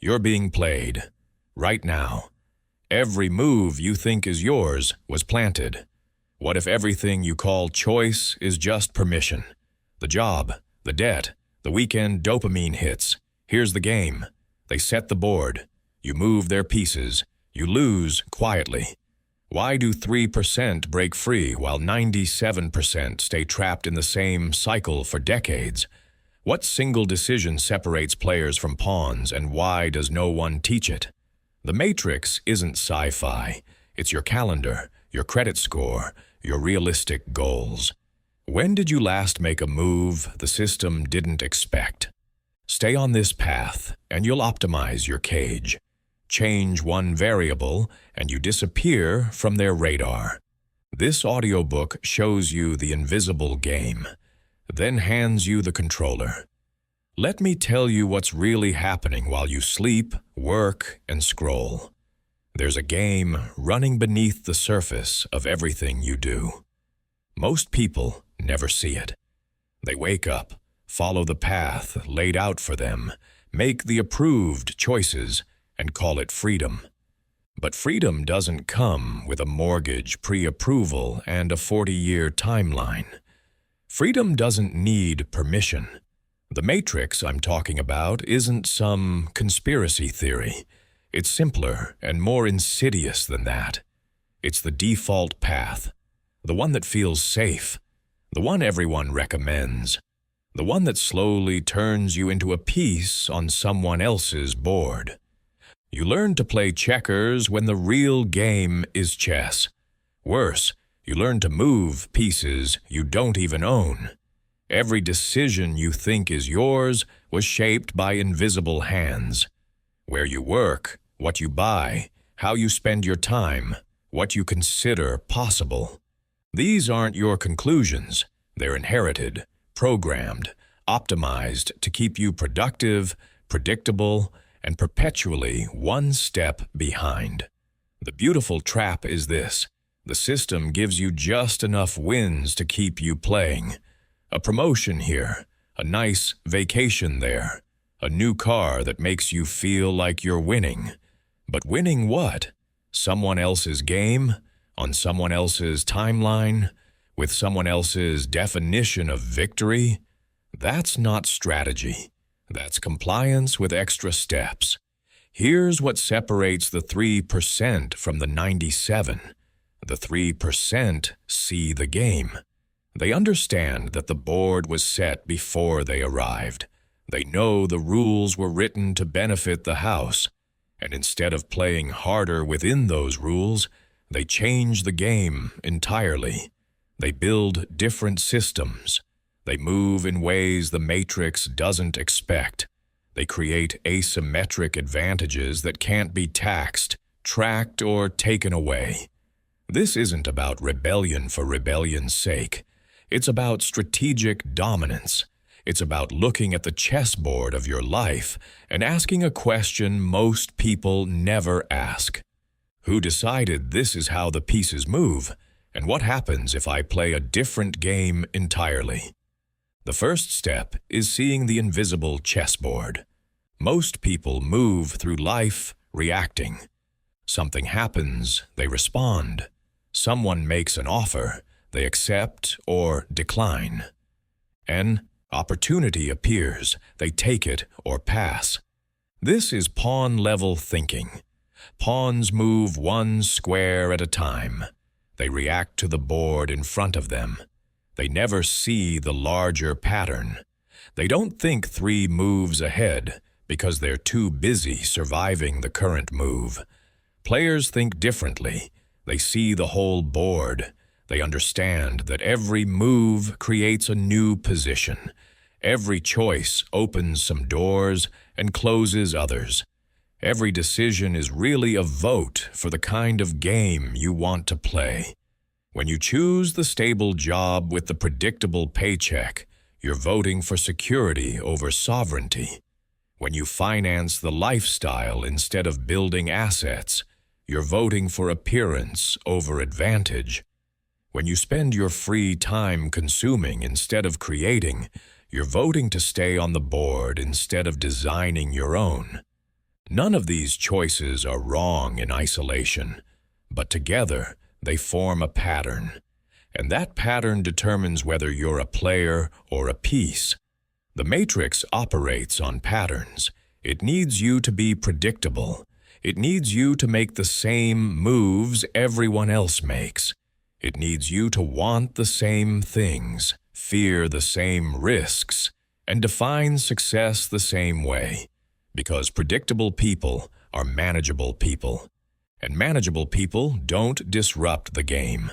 You're being played. Right now. Every move you think is yours was planted. What if everything you call choice is just permission? The job, the debt, the weekend dopamine hits. Here's the game. They set the board. You move their pieces. You lose quietly. Why do 3% break free while 97% stay trapped in the same cycle for decades? What single decision separates players from pawns, and why does no one teach it? The Matrix isn't sci-fi. It's your calendar, your credit score, your realistic goals. When did you last make a move the system didn't expect? Stay on this path, and you'll optimize your cage. Change one variable, and you disappear from their radar. This audiobook shows you the invisible game, then hands you the controller. Let me tell you what's really happening while you sleep, work, and scroll. There's a game running beneath the surface of everything you do. Most people never see it. They wake up, follow the path laid out for them, make the approved choices, and call it freedom. But freedom doesn't come with a mortgage, pre-approval, and a 40-year timeline. Freedom doesn't need permission. The Matrix I'm talking about isn't some conspiracy theory. It's simpler and more insidious than that. It's the default path, the one that feels safe, the one everyone recommends, the one that slowly turns you into a piece on someone else's board. You learn to play checkers when the real game is chess. Worse, you learn to move pieces you don't even own. Every decision you think is yours was shaped by invisible hands. Where you work, what you buy, how you spend your time, what you consider possible. These aren't your conclusions. They're inherited, programmed, optimized to keep you productive, predictable, and perpetually one step behind. The beautiful trap is this. The system gives you just enough wins to keep you playing. A promotion here, a nice vacation there, a new car that makes you feel like you're winning. But winning what? Someone else's game? On someone else's timeline? With someone else's definition of victory? That's not strategy. That's compliance with extra steps. Here's what separates the 3% from the 97%. The 3% see the game. They understand that the board was set before they arrived. They know the rules were written to benefit the house, and instead of playing harder within those rules, they change the game entirely. They build different systems. They move in ways the Matrix doesn't expect. They create asymmetric advantages that can't be taxed, tracked, or taken away. This isn't about rebellion for rebellion's sake. It's about strategic dominance. It's about looking at the chessboard of your life and asking a question most people never ask. Who decided this is how the pieces move? And what happens if I play a different game entirely? The first step is seeing the invisible chessboard. Most people move through life reacting. Something happens, they respond. Someone makes an offer, they accept or decline. An opportunity appears, they take it or pass. This is pawn-level thinking. Pawns move one square at a time. They react to the board in front of them. They never see the larger pattern. They don't think 3 moves ahead because they're too busy surviving the current move. Players think differently. They see the whole board. They understand that every move creates a new position. Every choice opens some doors and closes others. Every decision is really a vote for the kind of game you want to play. When you choose the stable job with the predictable paycheck, you're voting for security over sovereignty. When you finance the lifestyle instead of building assets, you're voting for appearance over advantage. When you spend your free time consuming instead of creating, you're voting to stay on the board instead of designing your own. None of these choices are wrong in isolation, but together they form a pattern, and that pattern determines whether you're a player or a piece. The matrix operates on patterns. It needs you to be predictable. It needs you to make the same moves everyone else makes. It needs you to want the same things, fear the same risks, and define success the same way. Because predictable people are manageable people, and manageable people don't disrupt the game.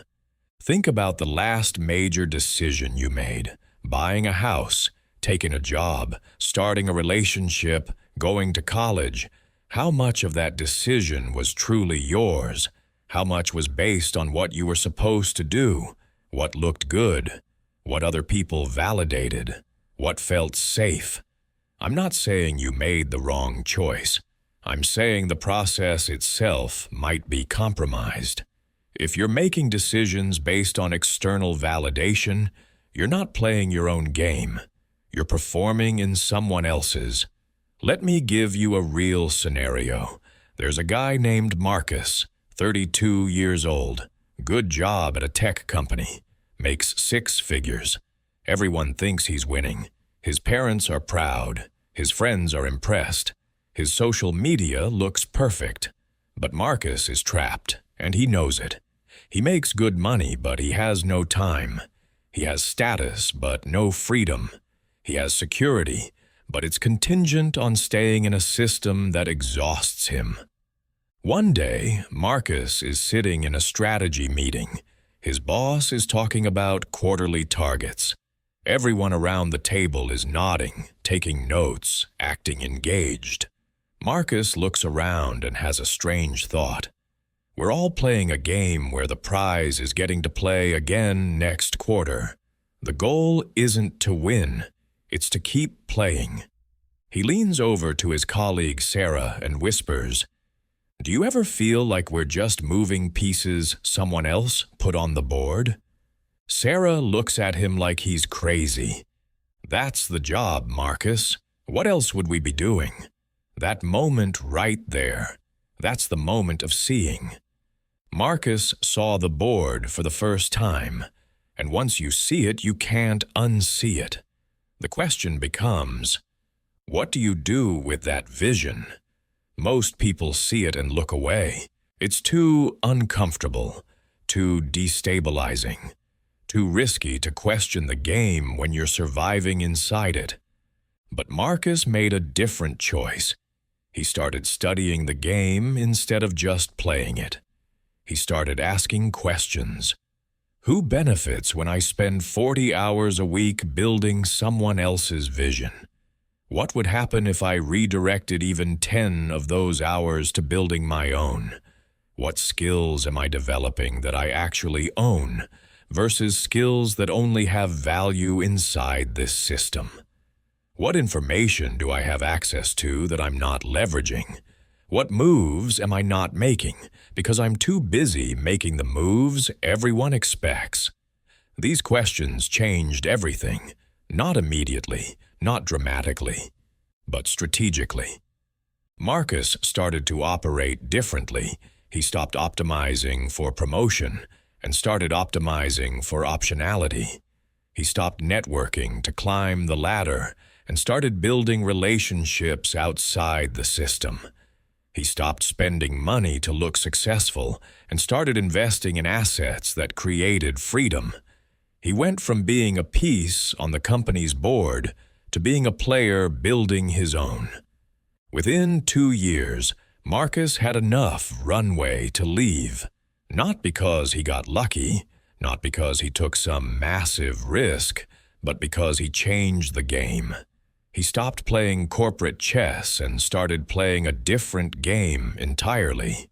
Think about the last major decision you made: buying a house, taking a job, starting a relationship, going to college. How much of that decision was truly yours? How much was based on what you were supposed to do, what looked good, what other people validated, what felt safe? I'm not saying you made the wrong choice. I'm saying the process itself might be compromised. If you're making decisions based on external validation, you're not playing your own game. You're performing in someone else's. Let me give you a real scenario. There's a guy named Marcus, 32 years old. Good job at a tech company. Makes 6 figures. Everyone thinks he's winning. His parents are proud. His friends are impressed. His social media looks perfect. But Marcus is trapped, and he knows it. He makes good money, but he has no time. He has status, but no freedom. He has security, but it's contingent on staying in a system that exhausts him. One day, Marcus is sitting in a strategy meeting. His boss is talking about quarterly targets. Everyone around the table is nodding, taking notes, acting engaged. Marcus looks around and has a strange thought. We're all playing a game where the prize is getting to play again next quarter. The goal isn't to win, it's to keep playing. He leans over to his colleague Sarah and whispers, "Do you ever feel like we're just moving pieces someone else put on the board?" Sarah looks at him like he's crazy. "That's the job, Marcus. What else would we be doing?" That moment right there, that's the moment of seeing. Marcus saw the board for the first time, and once you see it, you can't unsee it. The question becomes, what do you do with that vision? Most people see it and look away. It's too uncomfortable, too destabilizing, too risky to question the game when you're surviving inside it. But Marcus made a different choice. He started studying the game instead of just playing it. He started asking questions. Who benefits when I spend 40 hours a week building someone else's vision? What would happen if I redirected even 10 of those hours to building my own? What skills am I developing that I actually own versus skills that only have value inside this system? What information do I have access to that I'm not leveraging? What moves am I not making because I'm too busy making the moves everyone expects? These questions changed everything, not immediately, not dramatically, but strategically. Marcus started to operate differently. He stopped optimizing for promotion and started optimizing for optionality. He stopped networking to climb the ladder and started building relationships outside the system. He stopped spending money to look successful and started investing in assets that created freedom. He went from being a piece on the company's board to being a player building his own. Within 2 years, Marcus had enough runway to leave, not because he got lucky, not because he took some massive risk, but because he changed the game. He stopped playing corporate chess and started playing a different game entirely.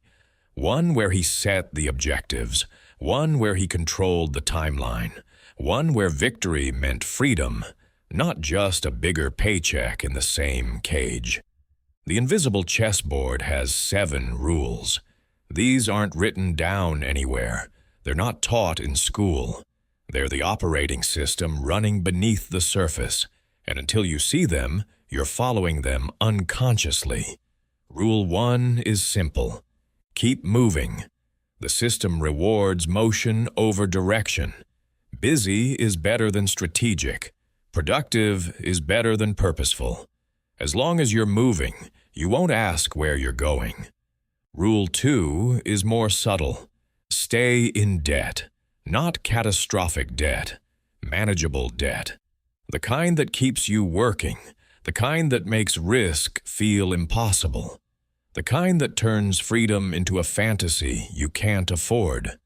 One where he set the objectives, one where he controlled the timeline, one where victory meant freedom, not just a bigger paycheck in the same cage. The invisible chessboard has 7 rules. These aren't written down anywhere. They're not taught in school. They're the operating system running beneath the surface, and until you see them, you're following them unconsciously. Rule 1 is simple. Keep moving. The system rewards motion over direction. Busy is better than strategic. Productive is better than purposeful. As long as you're moving, you won't ask where you're going. Rule 2 is more subtle. Stay in debt. Not catastrophic debt. Manageable debt. The kind that keeps you working. The kind that makes risk feel impossible. The kind that turns freedom into a fantasy you can't afford.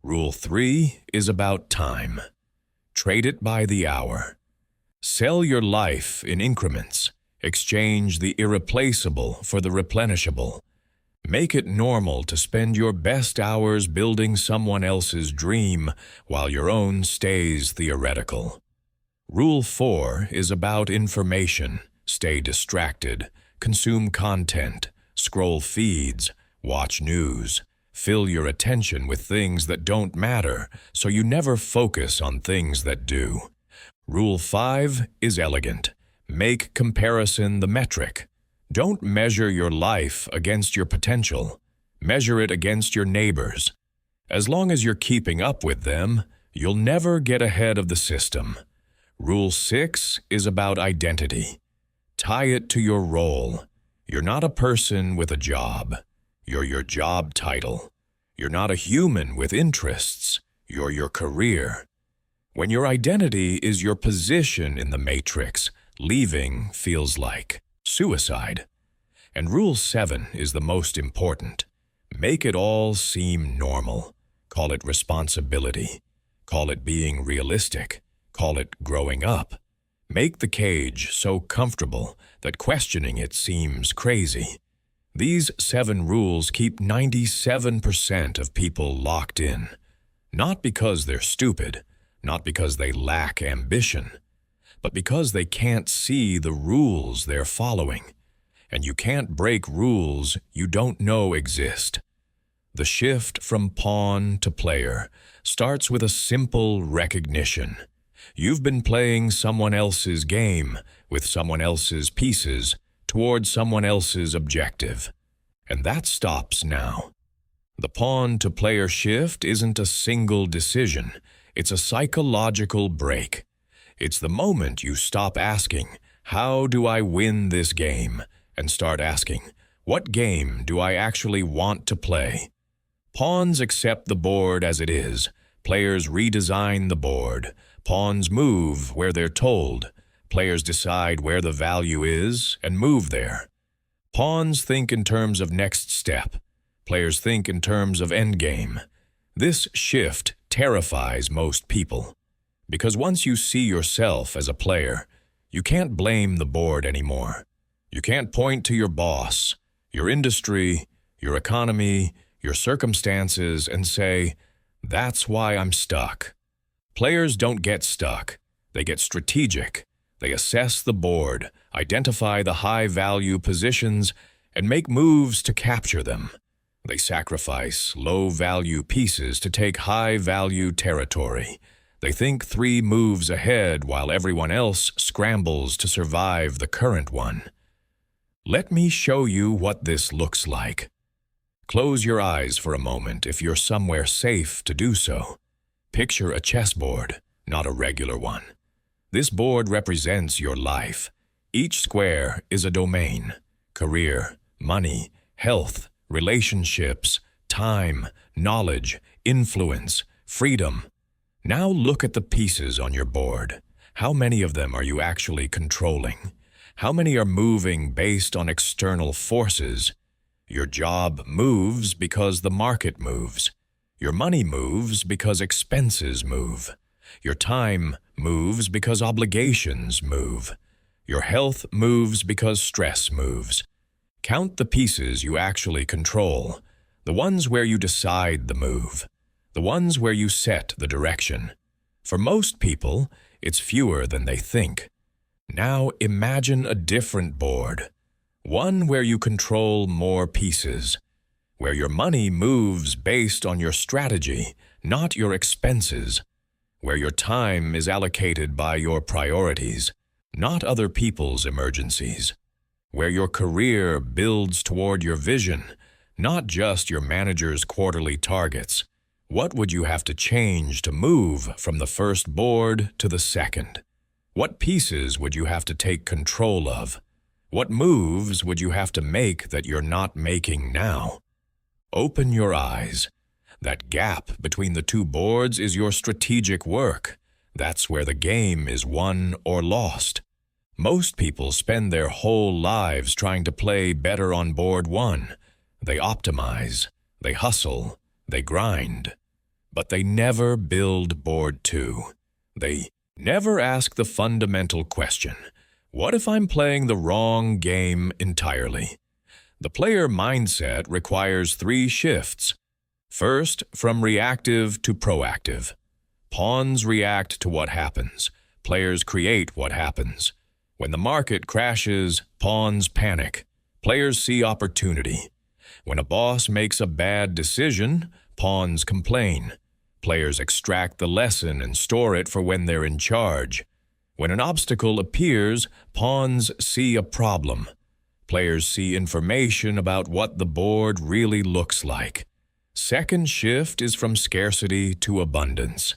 Rule 3 is about time. Trade it by the hour. Sell your life in increments. Exchange the irreplaceable for the replenishable. Make it normal to spend your best hours building someone else's dream while your own stays theoretical. Rule 4 is about information. Stay distracted. Consume content. Scroll feeds. Watch news. Fill your attention with things that don't matter, so you never focus on things that do. Rule 5 is elegant. Make comparison the metric. Don't measure your life against your potential. Measure it against your neighbors. As long as you're keeping up with them, you'll never get ahead of the system. Rule 6 is about identity. Tie it to your role. You're not a person with a job. You're your job title. You're not a human with interests. You're your career. When your identity is your position in the matrix, leaving feels like suicide. And Rule 7 is the most important. Make it all seem normal. Call it responsibility. Call it being realistic. Call it growing up. Make the cage so comfortable that questioning it seems crazy. These 7 rules keep 97% of people locked in. Not because they're stupid, not because they lack ambition, but because they can't see the rules they're following. And you can't break rules you don't know exist. The shift from pawn to player starts with a simple recognition. You've been playing someone else's game with someone else's pieces toward someone else's objective. And that stops now. The pawn-to-player shift isn't a single decision. It's a psychological break. It's the moment you stop asking, "How do I win this game?" and start asking, "What game do I actually want to play?" Pawns accept the board as it is. Players redesign the board. Pawns move where they're told. Players decide where the value is and move there. Pawns think in terms of next step. Players think in terms of endgame. This shift terrifies most people. Because once you see yourself as a player, you can't blame the board anymore. You can't point to your boss, your industry, your economy, your circumstances, and say, "That's why I'm stuck." Players don't get stuck. They get strategic. They assess the board, identify the high-value positions, and make moves to capture them. They sacrifice low-value pieces to take high-value territory. They think 3 moves ahead while everyone else scrambles to survive the current one. Let me show you what this looks like. Close your eyes for a moment if you're somewhere safe to do so. Picture a chessboard, not a regular one. This board represents your life. Each square is a domain: career, money, health, relationships, time, knowledge, influence, freedom. Now look at the pieces on your board. How many of them are you actually controlling? How many are moving based on external forces? Your job moves because the market moves. Your money moves because expenses move. Your time moves because obligations move. Your health moves because stress moves. Count the pieces you actually control, the ones where you decide the move, the ones where you set the direction. For most people, it's fewer than they think. Now imagine a different board, one where you control more pieces, where your money moves based on your strategy, not your expenses, where your time is allocated by your priorities, not other people's emergencies, where your career builds toward your vision, not just your manager's quarterly targets. What would you have to change to move from the first board to the second? What pieces would you have to take control of? What moves would you have to make that you're not making now? Open your eyes. That gap between the two boards is your strategic work. That's where the game is won or lost. Most people spend their whole lives trying to play better on board one. They optimize, they hustle, they grind. But they never build board two. They never ask the fundamental question, what if I'm playing the wrong game entirely? The player mindset requires 3 shifts. First, from reactive to proactive. Pawns react to what happens. Players create what happens. When the market crashes, pawns panic. Players see opportunity. When a boss makes a bad decision, pawns complain. Players extract the lesson and store it for when they're in charge. When an obstacle appears, pawns see a problem. Players see information about what the board really looks like. Second shift is from scarcity to abundance.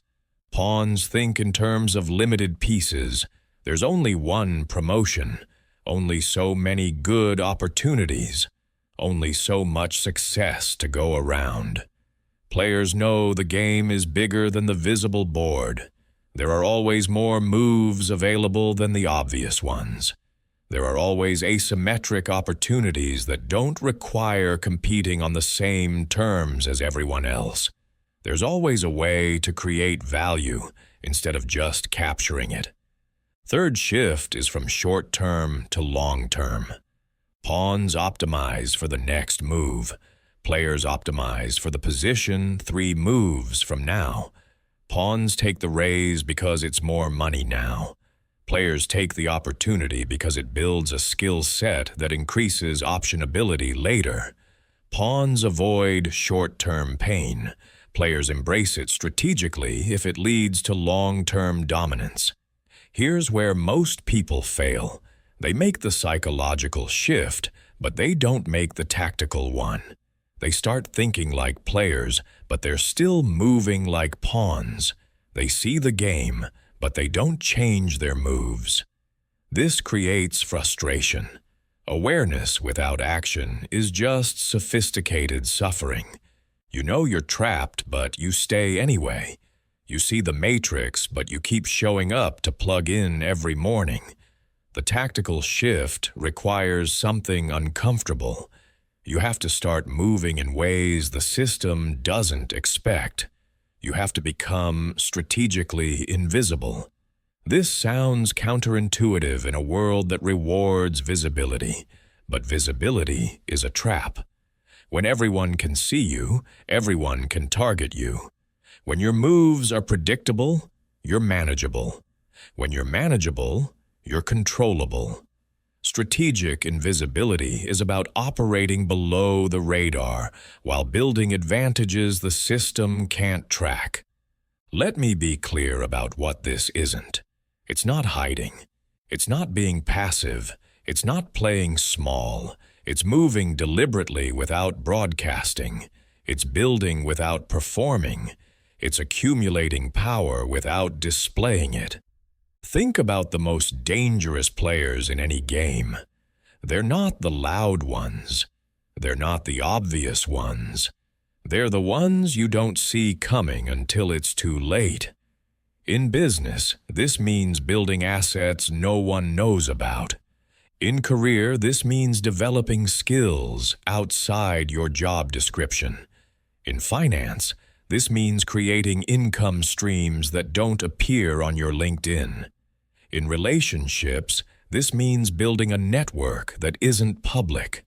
Pawns think in terms of limited pieces. There's only one promotion, only so many good opportunities, only so much success to go around. Players know the game is bigger than the visible board. There are always more moves available than the obvious ones. There are always asymmetric opportunities that don't require competing on the same terms as everyone else. There's always a way to create value instead of just capturing it. Third shift is from short-term to long-term. Pawns optimize for the next move. Players optimize for the position 3 moves from now. Pawns take the raise because it's more money now. Players take the opportunity because it builds a skill set that increases optionability later. Pawns avoid short-term pain. Players embrace it strategically if it leads to long-term dominance. Here's where most people fail. They make the psychological shift, but they don't make the tactical one. They start thinking like players, but they're still moving like pawns. They see the game, but they don't change their moves. This creates frustration. Awareness without action is just sophisticated suffering. You know you're trapped, but you stay anyway. You see the matrix, but you keep showing up to plug in every morning. The tactical shift requires something uncomfortable. You have to start moving in ways the system doesn't expect. You have to become strategically invisible. This sounds counterintuitive in a world that rewards visibility, but visibility is a trap. When everyone can see you, everyone can target you. When your moves are predictable, you're manageable. When you're manageable, you're controllable. Strategic invisibility is about operating below the radar while building advantages the system can't track. Let me be clear about what this isn't. It's not hiding. It's not being passive. It's not playing small. It's moving deliberately without broadcasting. It's building without performing. It's accumulating power without displaying it. Think about the most dangerous players in any game. They're not the loud ones. They're not the obvious ones. They're the ones you don't see coming until it's too late. In business, this means building assets no one knows about. In career, this means developing skills outside your job description. In finance, this means creating income streams that don't appear on your LinkedIn. In relationships, this means building a network that isn't public.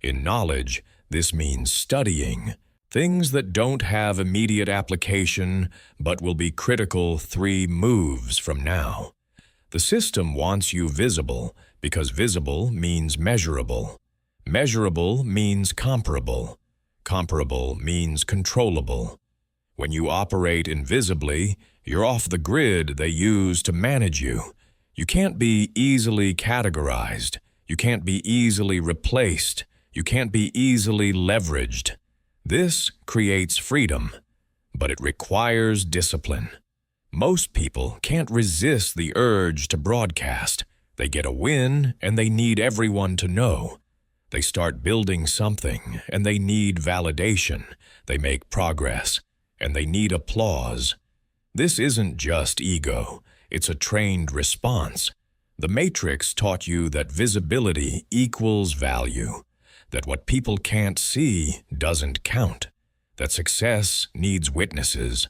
In knowledge, this means studying things that don't have immediate application but will be critical 3 moves from now. The system wants you visible because visible means measurable. Measurable means comparable. Comparable means controllable. When you operate invisibly, you're off the grid they use to manage you. You can't be easily categorized. You can't be easily replaced. You can't be easily leveraged. This creates freedom, but it requires discipline. Most people can't resist the urge to broadcast. They get a win and they need everyone to know. They start building something and they need validation. They make progress and they need applause. This isn't just ego, it's a trained response. The Matrix taught you that visibility equals value, that what people can't see doesn't count, that success needs witnesses.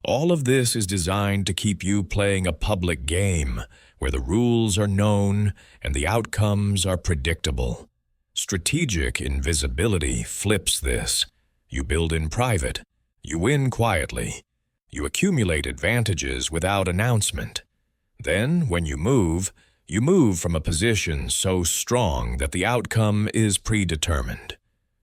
All of this is designed to keep you playing a public game where the rules are known and the outcomes are predictable. Strategic invisibility flips this. You build in private. You win quietly. You accumulate advantages without announcement. Then, when you move from a position so strong that the outcome is predetermined.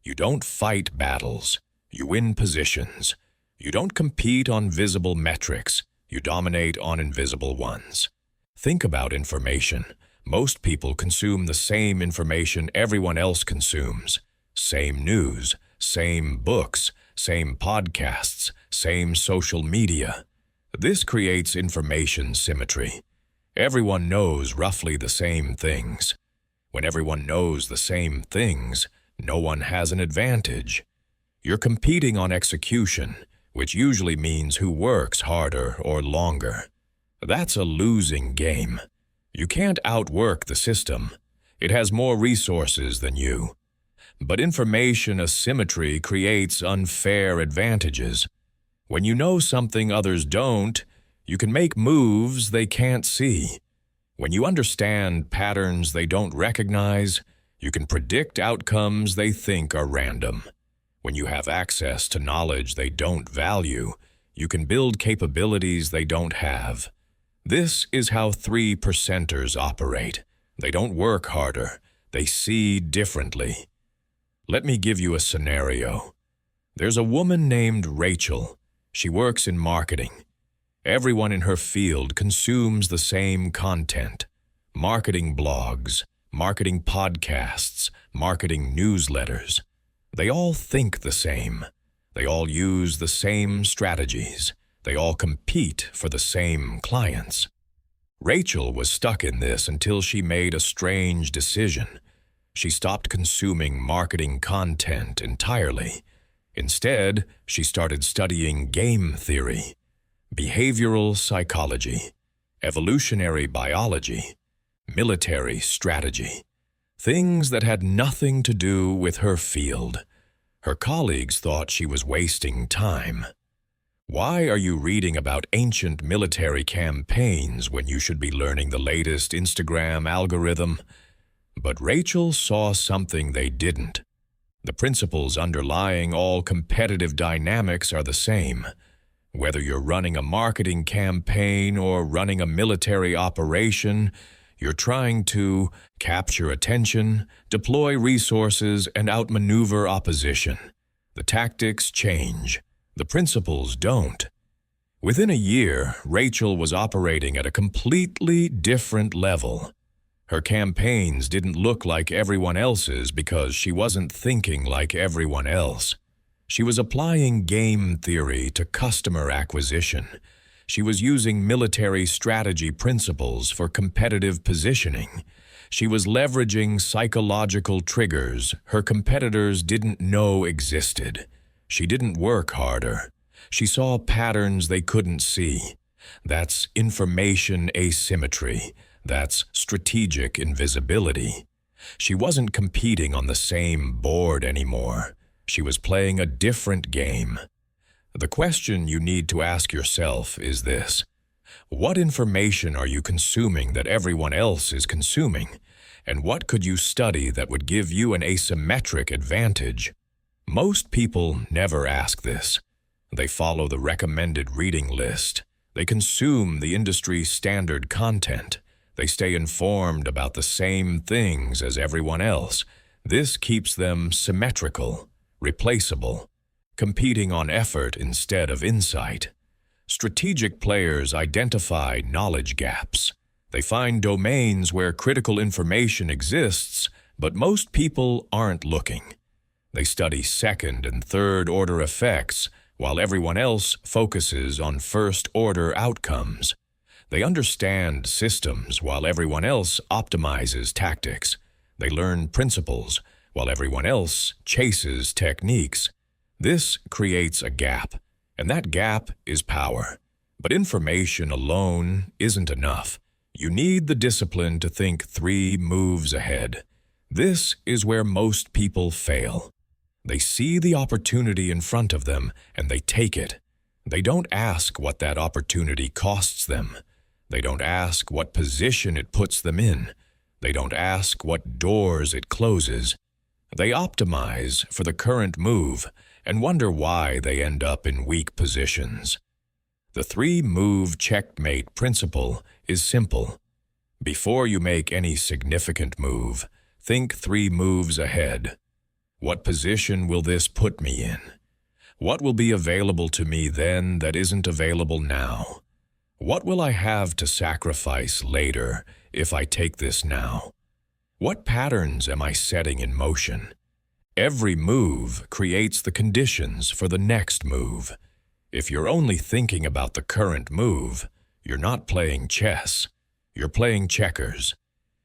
You don't fight battles. You win positions. You don't compete on visible metrics. You dominate on invisible ones. Think about information. Most people consume the same information everyone else consumes. Same news, same books, same podcasts, same social media. This creates information symmetry. Everyone knows roughly the same things. When everyone knows the same things, no one has an advantage. You're competing on execution, which usually means who works harder or longer. That's a losing game. You can't outwork the system. It has more resources than you. But information asymmetry creates unfair advantages. When you know something others don't, you can make moves they can't see. When you understand patterns they don't recognize, you can predict outcomes they think are random. When you have access to knowledge they don't value, you can build capabilities they don't have. This is how 3%ers operate. They don't work harder. They see differently. Let me give you a scenario. There's a woman named Rachel. She works in marketing. Everyone in her field consumes the same content. Marketing blogs, marketing podcasts, marketing newsletters. They all think the same. They all use the same strategies. They all compete for the same clients. Rachel was stuck in this until she made a strange decision. She stopped consuming marketing content entirely. Instead, she started studying game theory, behavioral psychology, evolutionary biology, military strategy, things that had nothing to do with her field. Her colleagues thought she was wasting time. Why are you reading about ancient military campaigns when you should be learning the latest Instagram algorithm? But Rachel saw something they didn't. The principles underlying all competitive dynamics are the same. Whether you're running a marketing campaign or running a military operation, you're trying to capture attention, deploy resources, and outmaneuver opposition. The tactics change. The principles don't. Within a year, Rachel was operating at a completely different level. Her campaigns didn't look like everyone else's because she wasn't thinking like everyone else. She was applying game theory to customer acquisition. She was using military strategy principles for competitive positioning. She was leveraging psychological triggers her competitors didn't know existed. She didn't work harder. She saw patterns they couldn't see. That's information asymmetry. That's strategic invisibility. She wasn't competing on the same board anymore. She was playing a different game. The question you need to ask yourself is this: what information are you consuming that everyone else is consuming? And what could you study that would give you an asymmetric advantage? Most people never ask this. They follow the recommended reading list. They consume the industry standard content. They stay informed about the same things as everyone else. This keeps them symmetrical, replaceable, competing on effort instead of insight. Strategic players identify knowledge gaps. They find domains where critical information exists, but most people aren't looking. They study second and third order effects, while everyone else focuses on first order outcomes. They understand systems while everyone else optimizes tactics. They learn principles while everyone else chases techniques. This creates a gap, and that gap is power. But information alone isn't enough. You need the discipline to think 3 moves ahead. This is where most people fail. They see the opportunity in front of them, and they take it. They don't ask what that opportunity costs them. They don't ask what position it puts them in. They don't ask what doors it closes. They optimize for the current move and wonder why they end up in weak positions. The 3-move checkmate principle is simple. Before you make any significant move, think 3 moves ahead. What position will this put me in? What will be available to me then that isn't available now? What will I have to sacrifice later if I take this now? What patterns am I setting in motion? Every move creates the conditions for the next move. If you're only thinking about the current move, you're not playing chess. You're playing checkers.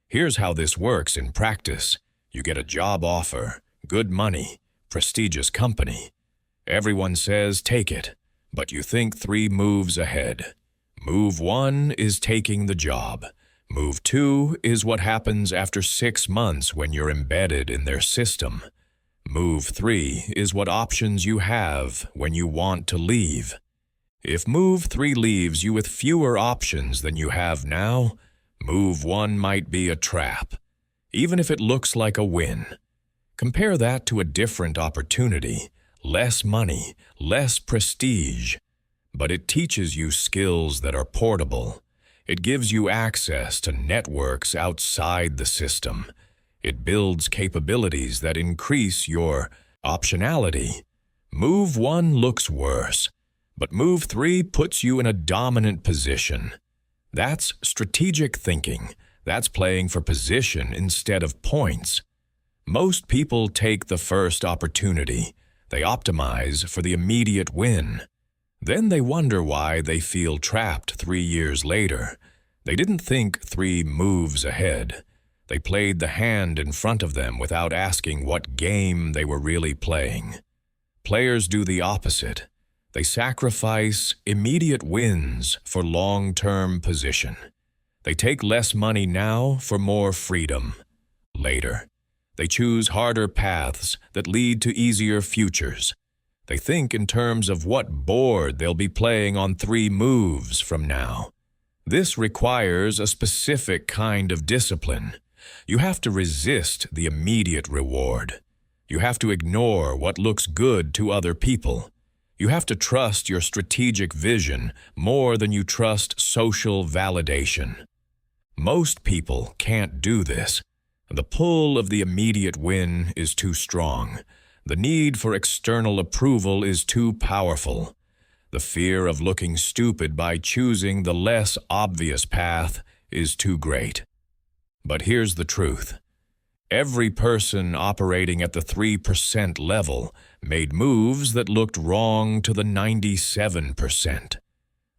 Here's how this works in practice. You get a job offer, good money, prestigious company. Everyone says take it, but you think 3 moves ahead. Move 1 is taking the job. Move 2 is what happens after 6 months when you're embedded in their system. Move 3 is what options you have when you want to leave. If move 3 leaves you with fewer options than you have now, move 1 might be a trap, even if it looks like a win. Compare that to a different opportunity, less money, less prestige, but it teaches you skills that are portable. It gives you access to networks outside the system. It builds capabilities that increase your optionality. Move 1 looks worse, but move 3 puts you in a dominant position. That's strategic thinking. That's playing for position instead of points. Most people take the first opportunity. They optimize for the immediate win. Then they wonder why they feel trapped 3 years later. They didn't think 3 moves ahead. They played the hand in front of them without asking what game they were really playing. Players do the opposite. They sacrifice immediate wins for long-term position. They take less money now for more freedom later. They choose harder paths that lead to easier futures. They think in terms of what board they'll be playing on 3 moves from now. This requires a specific kind of discipline. You have to resist the immediate reward. You have to ignore what looks good to other people. You have to trust your strategic vision more than you trust social validation. Most people can't do this. The pull of the immediate win is too strong. The need for external approval is too powerful. The fear of looking stupid by choosing the less obvious path is too great. But here's the truth. Every person operating at the 3% level made moves that looked wrong to the 97%.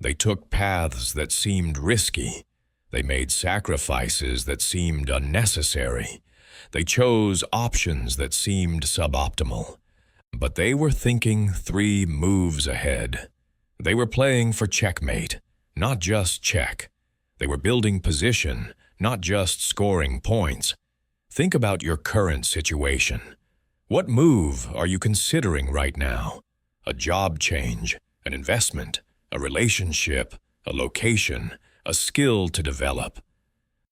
They took paths that seemed risky. They made sacrifices that seemed unnecessary. They chose options that seemed suboptimal. But they were thinking 3 moves ahead. They were playing for checkmate, not just check. They were building position, not just scoring points. Think about your current situation. What move are you considering right now? A job change, an investment, a relationship, a location, a skill to develop.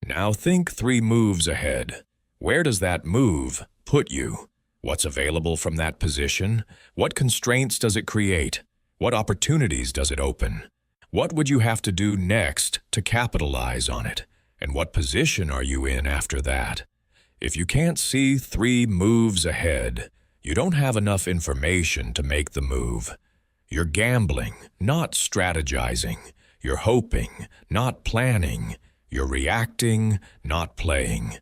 Now think 3 moves ahead. Where does that move put you? What's available from that position? What constraints does it create? What opportunities does it open? What would you have to do next to capitalize on it? And what position are you in after that? If you can't see 3 moves ahead, you don't have enough information to make the move. You're gambling, not strategizing. You're hoping, not planning. You're reacting, not playing.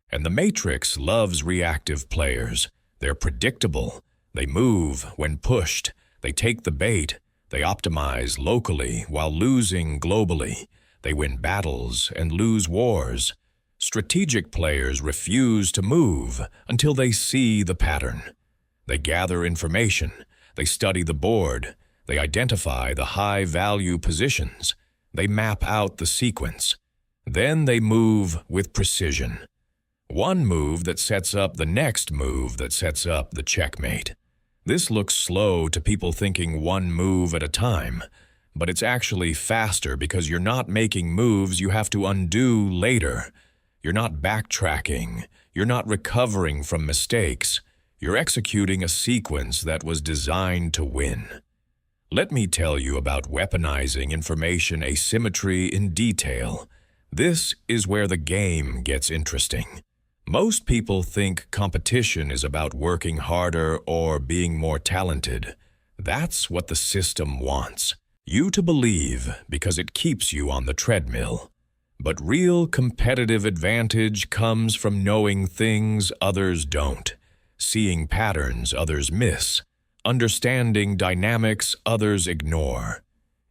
And the Matrix loves reactive players. They're predictable. They move when pushed. They take the bait. They optimize locally while losing globally. They win battles and lose wars. Strategic players refuse to move until they see the pattern. They gather information. They study the board. They identify the high-value positions. They map out the sequence. Then they move with precision. One move that sets up the next move that sets up the checkmate. This looks slow to people thinking one move at a time, but it's actually faster because you're not making moves you have to undo later. You're not backtracking. You're not recovering from mistakes. You're executing a sequence that was designed to win. Let me tell you about weaponizing information asymmetry in detail. This is where the game gets interesting. Most people think competition is about working harder or being more talented. That's what the system wants. You to believe because it keeps you on the treadmill. But real competitive advantage comes from knowing things others don't, seeing patterns others miss, understanding dynamics others ignore.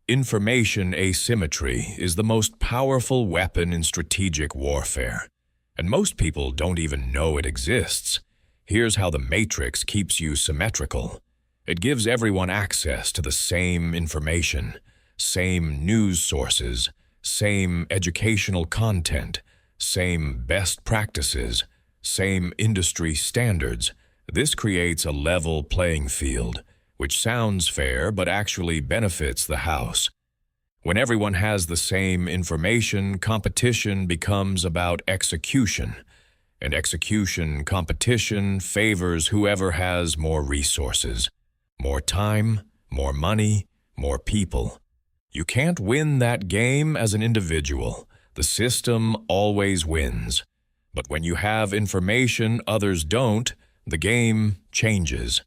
Information asymmetry is the most powerful weapon in strategic warfare, and most people don't even know it exists. Here's how the Matrix keeps you symmetrical. It gives everyone access to the same information, same news sources, same educational content, same best practices, same industry standards. This creates a level playing field, which sounds fair but actually benefits the house. When everyone has the same information, competition becomes about execution, and execution competition favors whoever has more resources, more time, more money, more people. You can't win that game as an individual. The system always wins. But when you have information others don't, the game changes.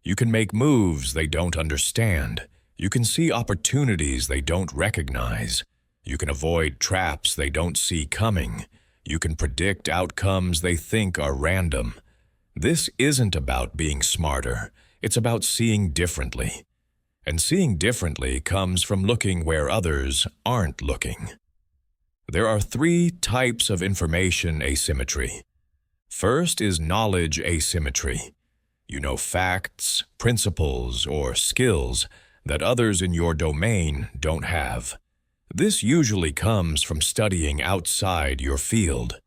You can make moves they don't understand. You can see opportunities they don't recognize. You can avoid traps they don't see coming. You can predict outcomes they think are random. This isn't about being smarter. It's about seeing differently. And seeing differently comes from looking where others aren't looking. There are 3 types of information asymmetry. First is knowledge asymmetry. You know facts, principles, or skills that others in your domain don't have. This usually comes from studying outside your field.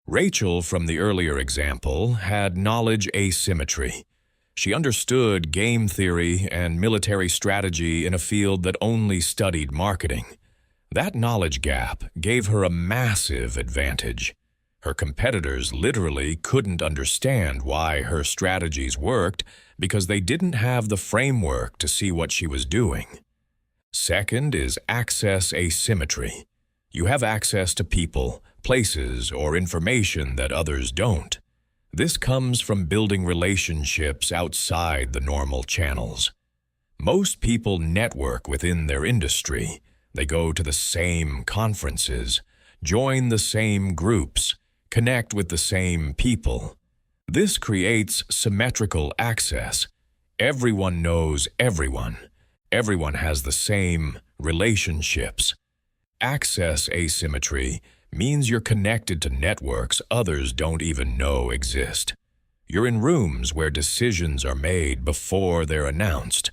Rachel, from the earlier example, had knowledge asymmetry. She understood game theory and military strategy in a field that only studied marketing. That knowledge gap gave her a massive advantage. Her competitors literally couldn't understand why her strategies worked because they didn't have the framework to see what she was doing. Second is access asymmetry. You have access to people, places, or information that others don't. This comes from building relationships outside the normal channels. Most people network within their industry. They go to the same conferences, join the same groups, connect with the same people. This creates symmetrical access. Everyone knows everyone. Everyone has the same relationships. Access asymmetry means you're connected to networks others don't even know exist. You're in rooms where decisions are made before they're announced.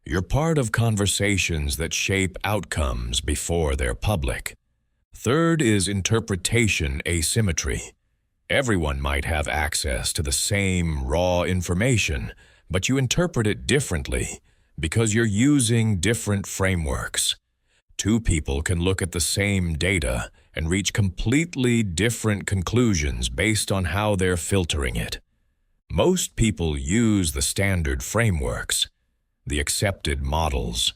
You're part of conversations that shape outcomes before they're public. Third is interpretation asymmetry. Everyone might have access to the same raw information, but you interpret it differently because you're using different frameworks. 2 people can look at the same data and reach completely different conclusions based on how they're filtering it. Most people use the standard frameworks, the accepted models,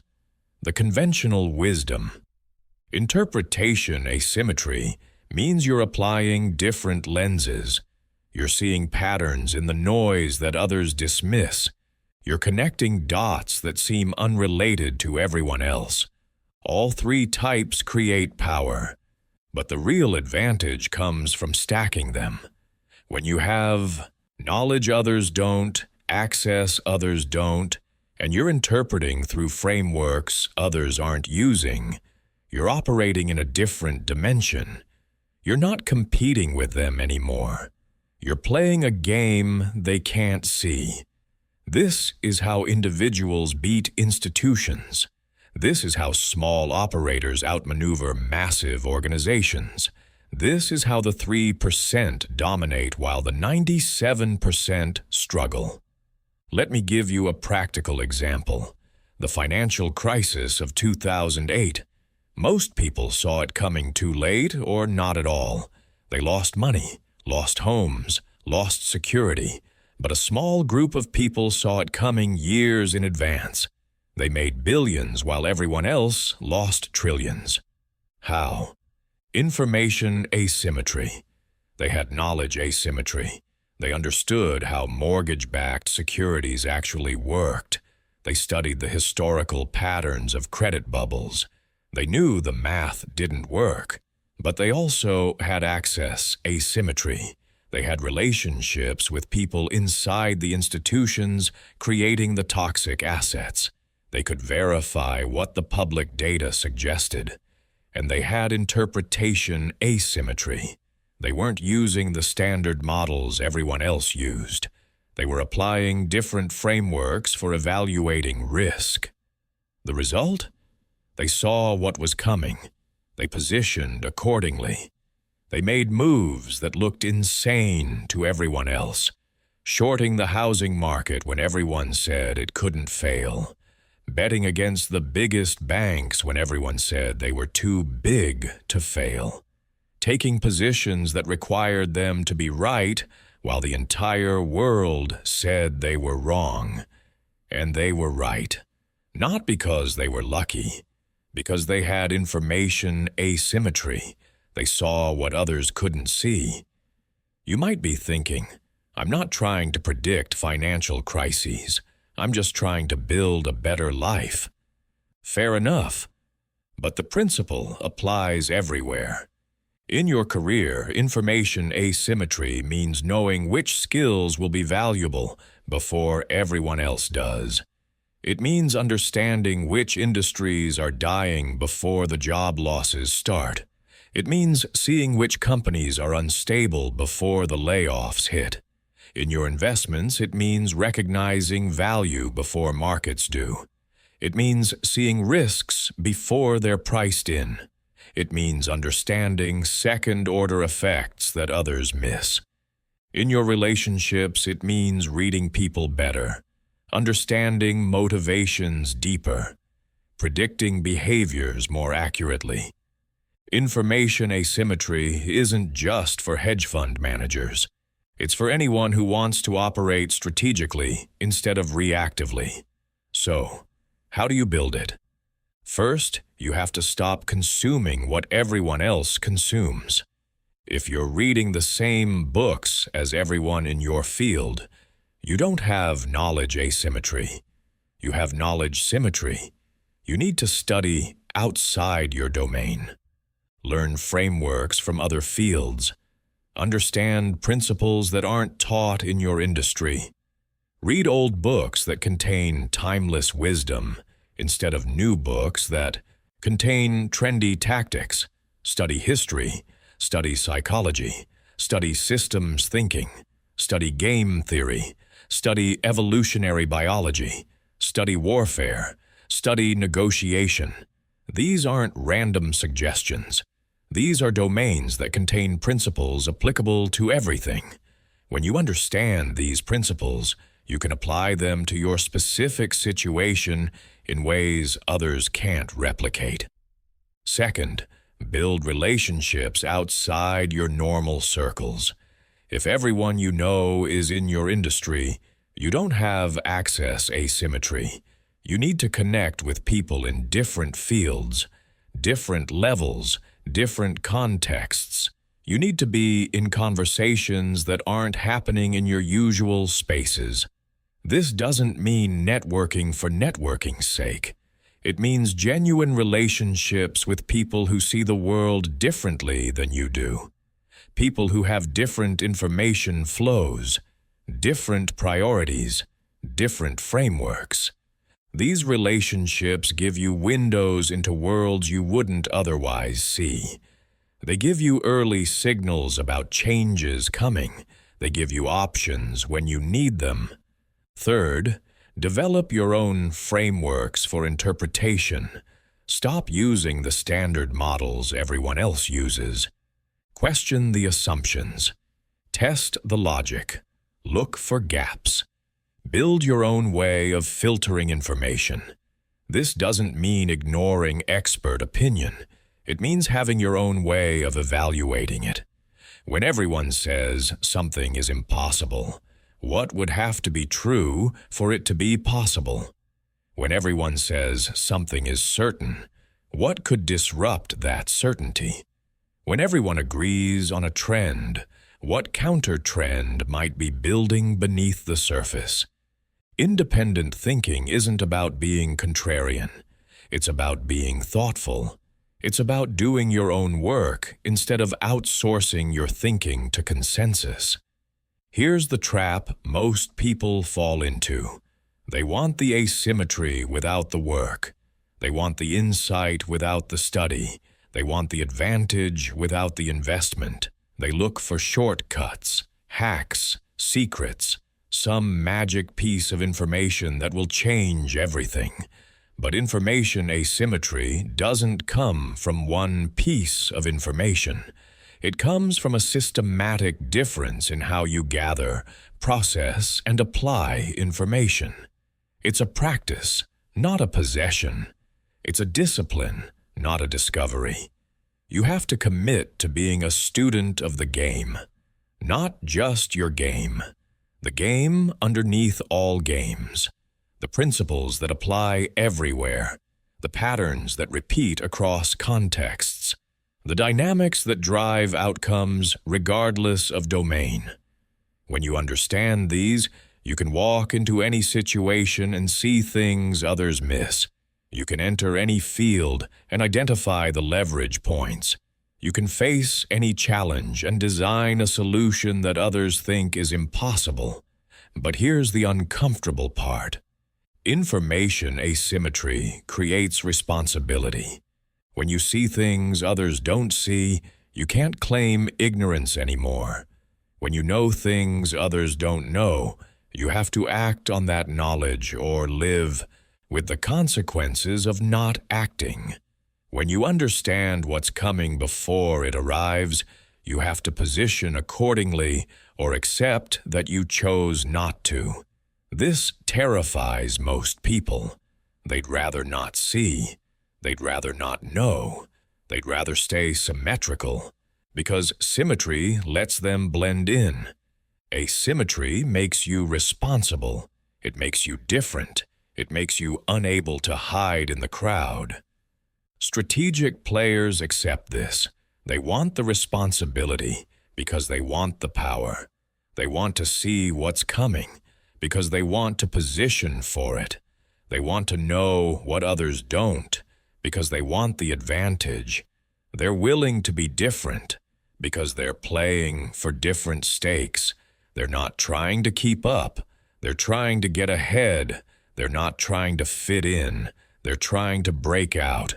the conventional wisdom. Interpretation asymmetry means you're applying different lenses. You're seeing patterns in the noise that others dismiss. You're connecting dots that seem unrelated to everyone else. All 3 types create power. But the real advantage comes from stacking them. When you have knowledge others don't, access others don't, and you're interpreting through frameworks others aren't using, you're operating in a different dimension. You're not competing with them anymore. You're playing a game they can't see. This is how individuals beat institutions. This is how small operators outmaneuver massive organizations. This is how the 3% dominate while the 97% struggle. Let me give you a practical example. The financial crisis of 2008. Most people saw it coming too late or not at all. They lost money, lost homes, lost security. But a small group of people saw it coming years in advance. They made billions while everyone else lost trillions. How? Information asymmetry. They had knowledge asymmetry. They understood how mortgage-backed securities actually worked. They studied the historical patterns of credit bubbles. They knew the math didn't work. But they also had access asymmetry. They had relationships with people inside the institutions creating the toxic assets. They could verify what the public data suggested. And they had interpretation asymmetry. They weren't using the standard models everyone else used. They were applying different frameworks for evaluating risk. The result? They saw what was coming. They positioned accordingly. They made moves that looked insane to everyone else, shorting the housing market when everyone said it couldn't fail, betting against the biggest banks when everyone said they were too big to fail, taking positions that required them to be right while the entire world said they were wrong. And they were right, not because they were lucky, because they had information asymmetry. They saw what others couldn't see. You might be thinking, I'm not trying to predict financial crises. I'm just trying to build a better life. Fair enough. But the principle applies everywhere. In your career, information asymmetry means knowing which skills will be valuable before everyone else does. It means understanding which industries are dying before the job losses start. It means seeing which companies are unstable before the layoffs hit. In your investments, it means recognizing value before markets do. It means seeing risks before they're priced in. It means understanding second-order effects that others miss. In your relationships, it means reading people better, understanding motivations deeper, predicting behaviors more accurately. Information asymmetry isn't just for hedge fund managers. It's for anyone who wants to operate strategically instead of reactively. So, how do you build it? First, you have to stop consuming what everyone else consumes. If you're reading the same books as everyone in your field, you don't have knowledge asymmetry. You have knowledge symmetry. You need to study outside your domain. Learn frameworks from other fields. Understand principles that aren't taught in your industry. Read old books that contain timeless wisdom instead of new books that contain trendy tactics. Study history, study psychology, study systems thinking, study game theory, study evolutionary biology, study warfare, study negotiation. These aren't random suggestions. These are domains that contain principles applicable to everything. When you understand these principles, you can apply them to your specific situation in ways others can't replicate. Second, build relationships outside your normal circles. If everyone you know is in your industry, you don't have access asymmetry. You need to connect with people in different fields, different levels, different contexts. You need to be in conversations that aren't happening in your usual spaces. This doesn't mean networking for networking's sake. It means genuine relationships with people who see the world differently than you do. People who have different information flows, different priorities, different frameworks. These relationships give you windows into worlds you wouldn't otherwise see. They give you early signals about changes coming. They give you options when you need them. Third, develop your own frameworks for interpretation. Stop using the standard models everyone else uses. Question the assumptions. Test the logic. Look for gaps. Build your own way of filtering information. This doesn't mean ignoring expert opinion. It means having your own way of evaluating it. When everyone says something is impossible, what would have to be true for it to be possible? When everyone says something is certain, what could disrupt that certainty? When everyone agrees on a trend, what counter-trend might be building beneath the surface? Independent thinking isn't about being contrarian. It's about being thoughtful. It's about doing your own work instead of outsourcing your thinking to consensus. Here's the trap most people fall into. They want the asymmetry without the work. They want the insight without the study. They want the advantage without the investment. They look for shortcuts, hacks, secrets, some magic piece of information that will change everything. But information asymmetry doesn't come from one piece of information. It comes from a systematic difference in how you gather, process, and apply information. It's a practice, not a possession. It's a discipline, not a discovery. You have to commit to being a student of the game, not just your game. The game underneath all games. The principles that apply everywhere. The patterns that repeat across contexts. The dynamics that drive outcomes regardless of domain. When you understand these, you can walk into any situation and see things others miss. You can enter any field and identify the leverage points. You can face any challenge and design a solution that others think is impossible. But here's the uncomfortable part. Information asymmetry creates responsibility. When you see things others don't see, you can't claim ignorance anymore. When you know things others don't know, you have to act on that knowledge or live with the consequences of not acting. When you understand what's coming before it arrives, you have to position accordingly or accept that you chose not to. This terrifies most people. They'd rather not see. They'd rather not know. They'd rather stay symmetrical, because symmetry lets them blend in. Asymmetry makes you responsible. It makes you different. It makes you unable to hide in the crowd. Strategic players accept this. They want the responsibility because they want the power. They want to see what's coming because they want to position for it. They want to know what others don't because they want the advantage. They're willing to be different because they're playing for different stakes. They're not trying to keep up. They're trying to get ahead. They're not trying to fit in. They're trying to break out.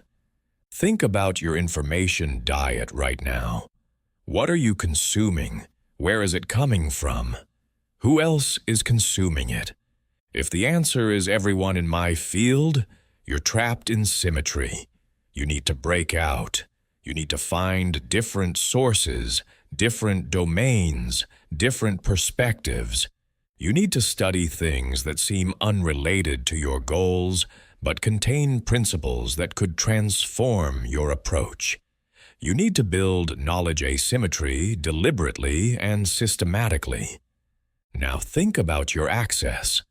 Think about your information diet right now. What are you consuming? Where is it coming from? Who else is consuming it? If the answer is everyone in my field, you're trapped in symmetry. You need to break out. You need to find different sources, different domains, different perspectives. You need to study things that seem unrelated to your goals, but contain principles that could transform your approach. You need to build knowledge asymmetry deliberately and systematically. Now think about your access.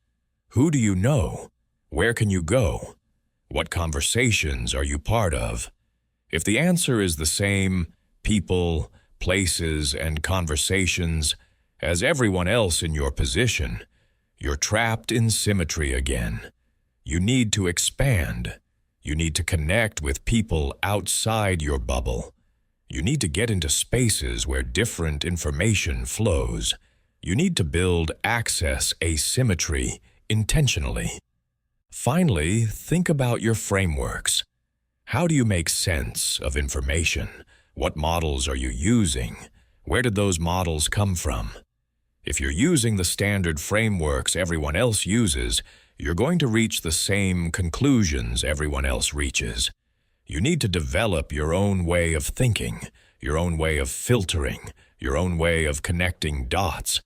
Who do you know? Where can you go? What conversations are you part of? If the answer is the same people, places, and conversations as everyone else in your position, you're trapped in symmetry again. You need to expand. You need to connect with people outside your bubble. You need to get into spaces where different information flows. You need to build access asymmetry intentionally. Finally, think about your frameworks. How do you make sense of information? What models are you using? Where did those models come from? If you're using the standard frameworks everyone else uses, you're going to reach the same conclusions everyone else reaches. You need to develop your own way of thinking, your own way of filtering, your own way of connecting dots.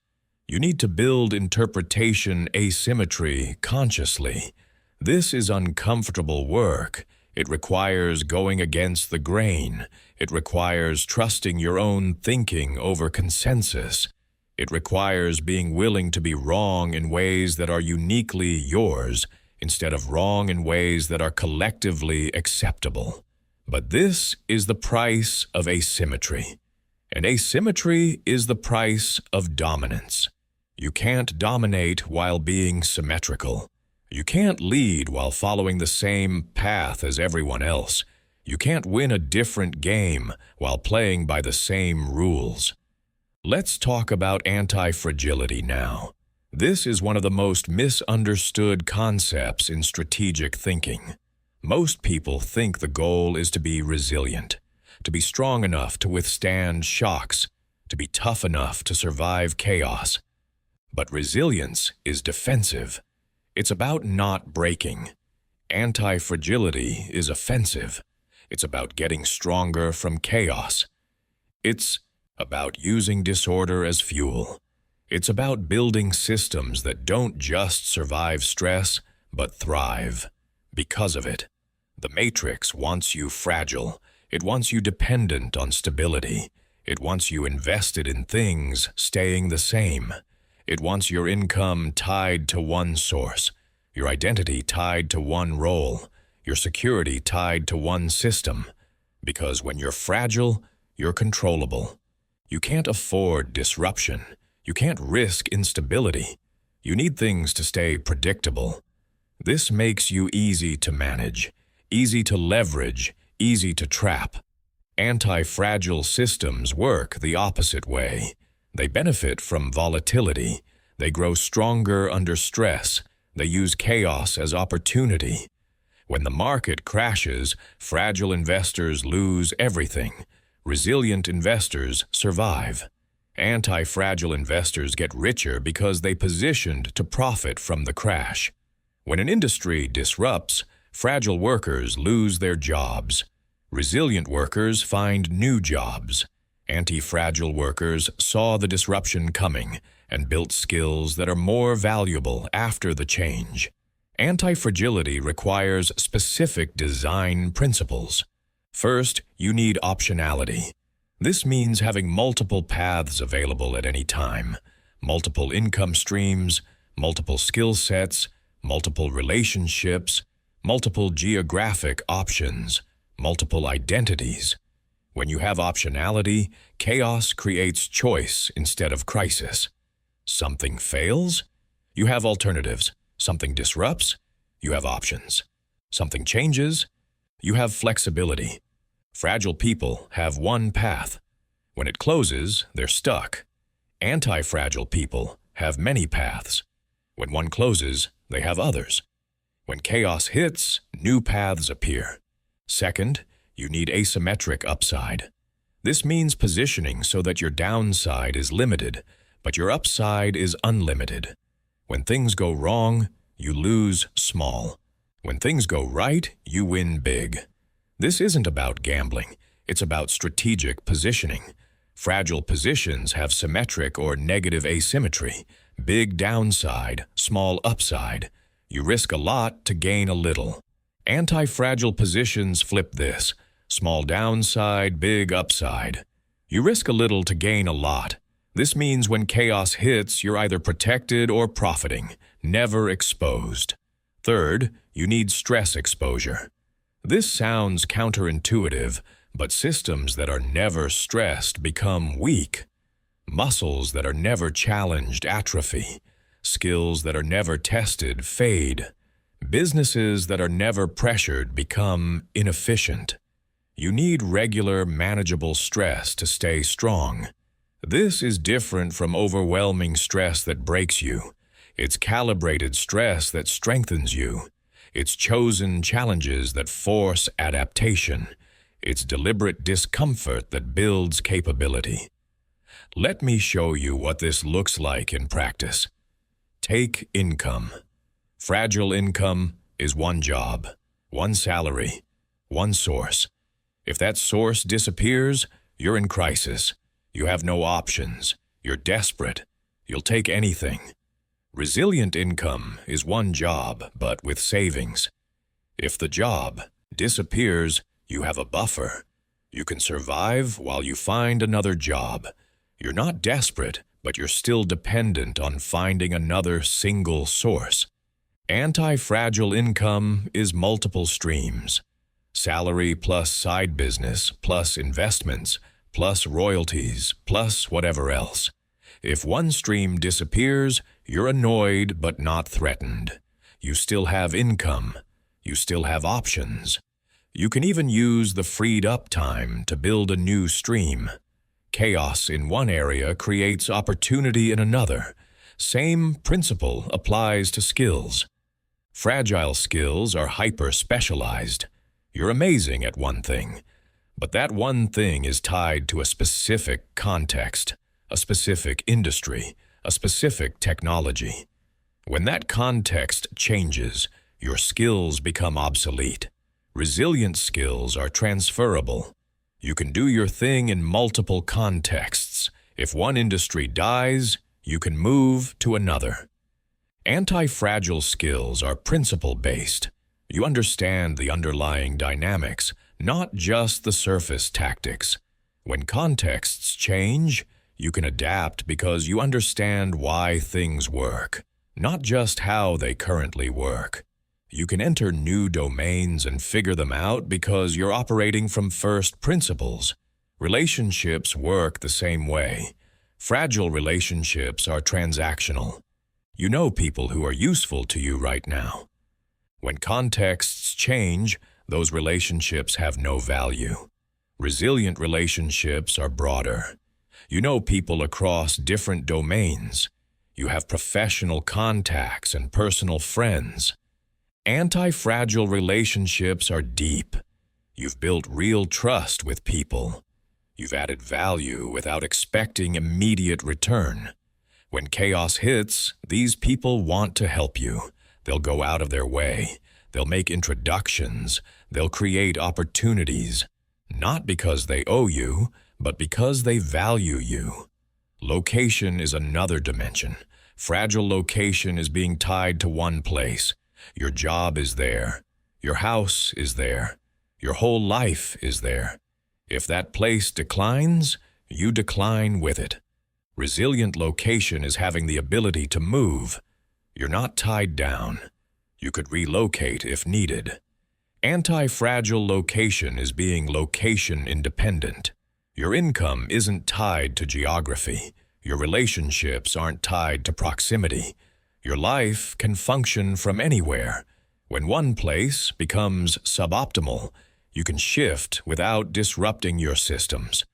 You need to build interpretation asymmetry consciously. This is uncomfortable work. It requires going against the grain. It requires trusting your own thinking over consensus. It requires being willing to be wrong in ways that are uniquely yours, instead of wrong in ways that are collectively acceptable. But this is the price of asymmetry. And asymmetry is the price of dominance. You can't dominate while being symmetrical. You can't lead while following the same path as everyone else. You can't win a different game while playing by the same rules. Let's talk about anti-fragility now. This is one of the most misunderstood concepts in strategic thinking. Most people think the goal is to be resilient, to be strong enough to withstand shocks, to be tough enough to survive chaos. But resilience is defensive. It's about not breaking. Anti-fragility is offensive. It's about getting stronger from chaos. It's about using disorder as fuel. It's about building systems that don't just survive stress, but thrive because of it. The Matrix wants you fragile. It wants you dependent on stability. It wants you invested in things staying the same. It wants your income tied to one source, your identity tied to one role, your security tied to one system. Because when you're fragile, you're controllable. You can't afford disruption. You can't risk instability. You need things to stay predictable. This makes you easy to manage, easy to leverage, easy to trap. Anti-fragile systems work the opposite way. They benefit from volatility. They grow stronger under stress. They use chaos as opportunity. When the market crashes, fragile investors lose everything. Resilient investors survive. Anti-fragile investors get richer because they positioned to profit from the crash. When an industry disrupts, fragile workers lose their jobs. Resilient workers find new jobs. Anti-fragile workers saw the disruption coming and built skills that are more valuable after the change. Anti-fragility requires specific design principles. First, you need optionality. This means having multiple paths available at any time, multiple income streams, multiple skill sets, multiple relationships, multiple geographic options, multiple identities. When you have optionality, chaos creates choice instead of crisis. Something fails? You have alternatives. Something disrupts? You have options. Something changes? You have flexibility. Fragile people have one path. When it closes, they're stuck. Anti-fragile people have many paths. When one closes, they have others. When chaos hits, new paths appear. Second, you need asymmetric upside. This means positioning so that your downside is limited, but your upside is unlimited. When things go wrong, you lose small. When things go right, you win big. This isn't about gambling. It's about strategic positioning. Fragile positions have symmetric or negative asymmetry. Big downside, small upside. You risk a lot to gain a little. Anti-fragile positions flip this. Small downside, big upside. You risk a little to gain a lot. This means when chaos hits, you're either protected or profiting, never exposed. Third, you need stress exposure. This sounds counterintuitive, but systems that are never stressed become weak. Muscles that are never challenged atrophy. Skills that are never tested fade. Businesses that are never pressured become inefficient. You need regular, manageable stress to stay strong. This is different from overwhelming stress that breaks you. It's calibrated stress that strengthens you. It's chosen challenges that force adaptation. It's deliberate discomfort that builds capability. Let me show you what this looks like in practice. Take income. Fragile income is one job, one salary, one source. If that source disappears, you're in crisis. You have no options. You're desperate. You'll take anything. Resilient income is one job, but with savings. If the job disappears, you have a buffer. You can survive while you find another job. You're not desperate, but you're still dependent on finding another single source. Anti-fragile income is multiple streams. Salary plus side business plus investments plus royalties plus whatever else. If one stream disappears, you're annoyed but not threatened. You still have income. You still have options. You can even use the freed up time to build a new stream. Chaos in one area creates opportunity in another. Same principle applies to skills. Fragile skills are hyper-specialized. You're amazing at one thing, but that one thing is tied to a specific context, a specific industry, a specific technology. When that context changes, your skills become obsolete. Resilient skills are transferable. You can do your thing in multiple contexts. If one industry dies, you can move to another. Anti-fragile skills are principle-based. You understand the underlying dynamics, not just the surface tactics. When contexts change, you can adapt because you understand why things work, not just how they currently work. You can enter new domains and figure them out because you're operating from first principles. Relationships work the same way. Fragile relationships are transactional. You know people who are useful to you right now. When contexts change, those relationships have no value. Resilient relationships are broader. You know people across different domains. You have professional contacts and personal friends. Anti-fragile relationships are deep. You've built real trust with people. You've added value without expecting immediate return. When chaos hits, these people want to help you. They'll go out of their way. They'll make introductions. They'll create opportunities. Not because they owe you, but because they value you. Location is another dimension. Fragile location is being tied to one place. Your job is there. Your house is there. Your whole life is there. If that place declines, you decline with it. Resilient location is having the ability to move. You're not tied down. You could relocate if needed. Anti-fragile location is being location independent. Your income isn't tied to geography. Your relationships aren't tied to proximity. Your life can function from anywhere. When one place becomes suboptimal, you can shift without disrupting your systems.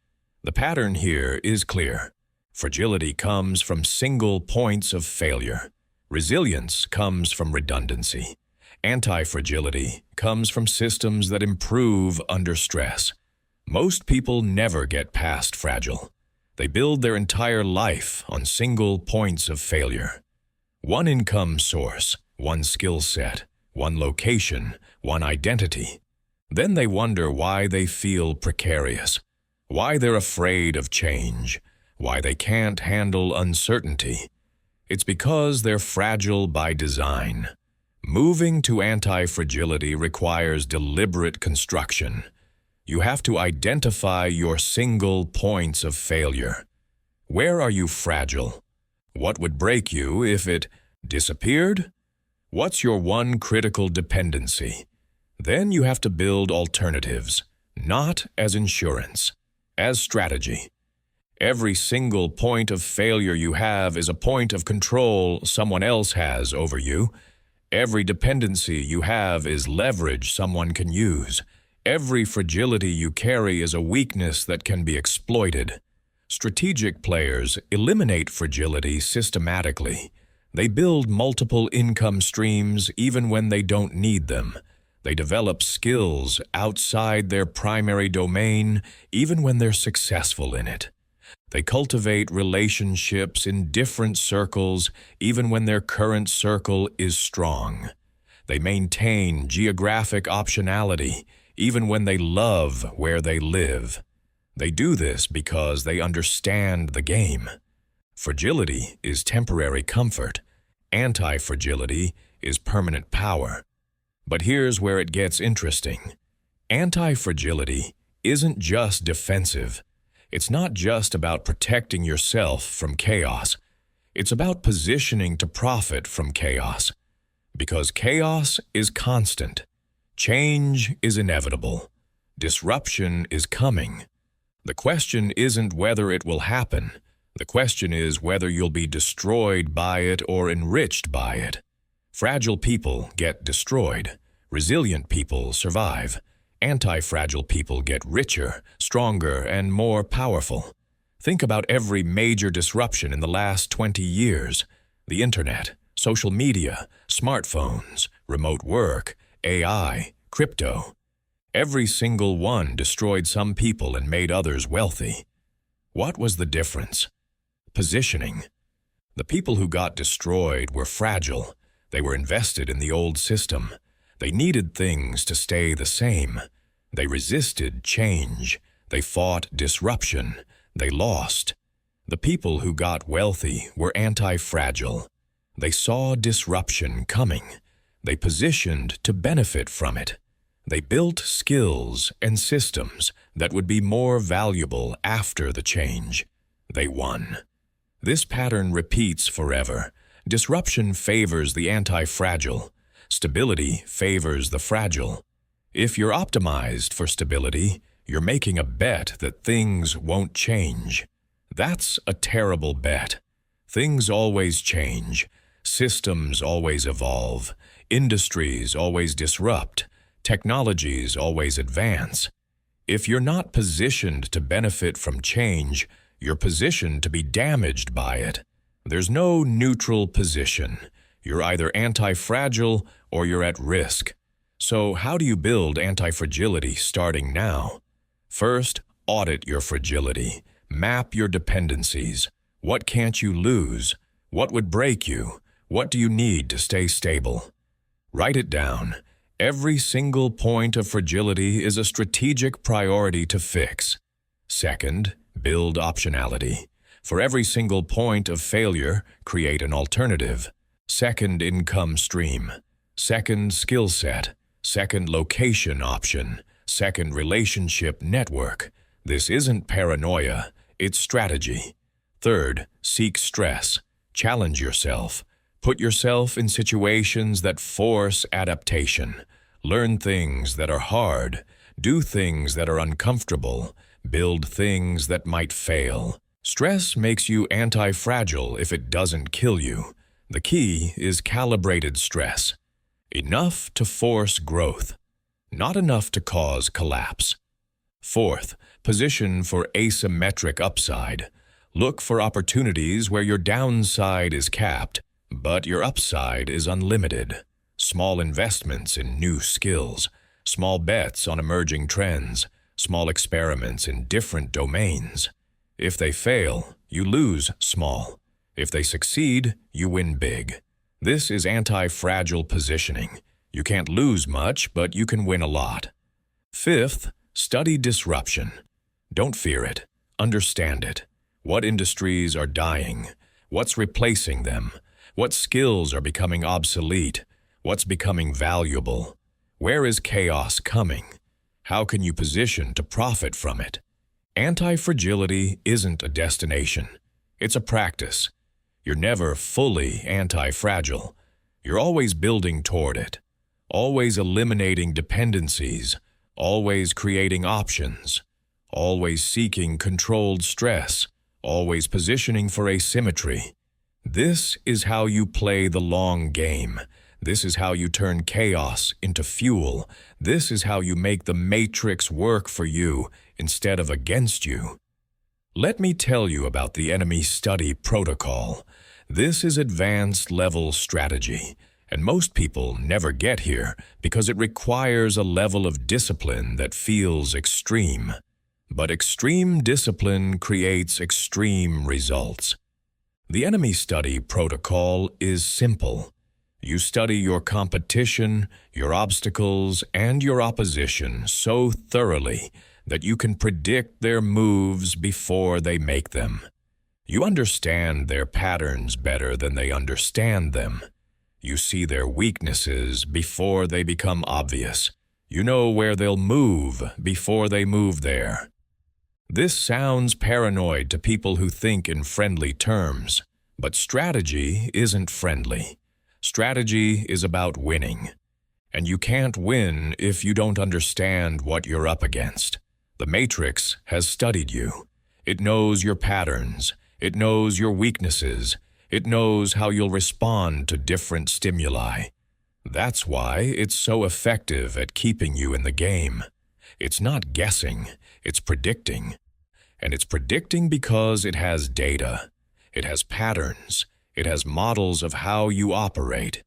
The pattern here is clear. Fragility comes from single points of failure. Resilience comes from redundancy. Anti-fragility comes from systems that improve under stress. Most people never get past fragile. They build their entire life on single points of failure. One income source, one skill set, one location, one identity. Then they wonder why they feel precarious, why they're afraid of change, why they can't handle uncertainty. It's because they're fragile by design. Moving to anti-fragility requires deliberate construction. You have to identify your single points of failure. Where are you fragile? What would break you if it disappeared? What's your one critical dependency? Then you have to build alternatives, not as insurance, as strategy. Every single point of failure you have is a point of control someone else has over you. Every dependency you have is leverage someone can use. Every fragility you carry is a weakness that can be exploited. Strategic players eliminate fragility systematically. They build multiple income streams even when they don't need them. They develop skills outside their primary domain even when they're successful in it. They cultivate relationships in different circles even when their current circle is strong. They maintain geographic optionality even when they love where they live. They do this because they understand the game. Fragility is temporary comfort. Anti-fragility is permanent power. But here's where it gets interesting. Anti-fragility isn't just defensive. It's not just about protecting yourself from chaos. It's about positioning to profit from chaos. Because chaos is constant. Change is inevitable. Disruption is coming. The question isn't whether it will happen. The question is whether you'll be destroyed by it or enriched by it. Fragile people get destroyed. Resilient people survive. Anti-fragile people get richer, stronger, and more powerful. Think about every major disruption in the last 20 years. The internet, social media, smartphones, remote work, AI, crypto. Every single one destroyed some people and made others wealthy. What was the difference? Positioning. The people who got destroyed were fragile. They were invested in the old system. They needed things to stay the same. They resisted change. They fought disruption. They lost. The people who got wealthy were anti-fragile. They saw disruption coming. They positioned to benefit from it. They built skills and systems that would be more valuable after the change. They won. This pattern repeats forever. Disruption favors the anti-fragile. Stability favors the fragile. If you're optimized for stability, you're making a bet that things won't change. That's a terrible bet. Things always change. Systems always evolve. Industries always disrupt. Technologies always advance. If you're not positioned to benefit from change, you're positioned to be damaged by it. There's no neutral position. You're either anti-fragile or you're at risk. So how do you build anti-fragility starting now? First, audit your fragility. Map your dependencies. What can't you lose? What would break you? What do you need to stay stable? Write it down. Every single point of fragility is a strategic priority to fix. Second, build optionality. For every single point of failure, create an alternative. Second income stream. Second skill set. Second location option. Second relationship network. This isn't paranoia, it's strategy. Third, seek stress. Challenge yourself. Put yourself in situations that force adaptation. Learn things that are hard. Do things that are uncomfortable. Build things that might fail. Stress makes you anti-fragile if it doesn't kill you. The key is calibrated stress. Enough to force growth, not enough to cause collapse. Fourth, position for asymmetric upside. Look for opportunities where your downside is capped, but your upside is unlimited. Small investments in new skills, small bets on emerging trends, small experiments in different domains. If they fail, you lose small. If they succeed, you win big. This is anti-fragile positioning. You can't lose much, but you can win a lot. Fifth, study disruption. Don't fear it. Understand it. What industries are dying? What's replacing them? What skills are becoming obsolete? What's becoming valuable? Where is chaos coming? How can you position to profit from it? Anti-fragility isn't a destination. It's a practice. You're never fully anti-fragile. You're always building toward it. Always eliminating dependencies. Always creating options. Always seeking controlled stress. Always positioning for asymmetry. This is how you play the long game. This is how you turn chaos into fuel. This is how you make the matrix work for you instead of against you. Let me tell you about the enemy study protocol. This is advanced level strategy, and most people never get here because it requires a level of discipline that feels extreme. But extreme discipline creates extreme results. The enemy study protocol is simple. You study your competition, your obstacles, and your opposition so thoroughly that you can predict their moves before they make them. You understand their patterns better than they understand them. You see their weaknesses before they become obvious. You know where they'll move before they move there. This sounds paranoid to people who think in friendly terms, but strategy isn't friendly. Strategy is about winning, and you can't win if you don't understand what you're up against. The Matrix has studied you. It knows your patterns. It knows your weaknesses. It knows how you'll respond to different stimuli. That's why it's so effective at keeping you in the game. It's not guessing, it's predicting. And it's predicting because it has data. It has patterns. It has models of how you operate.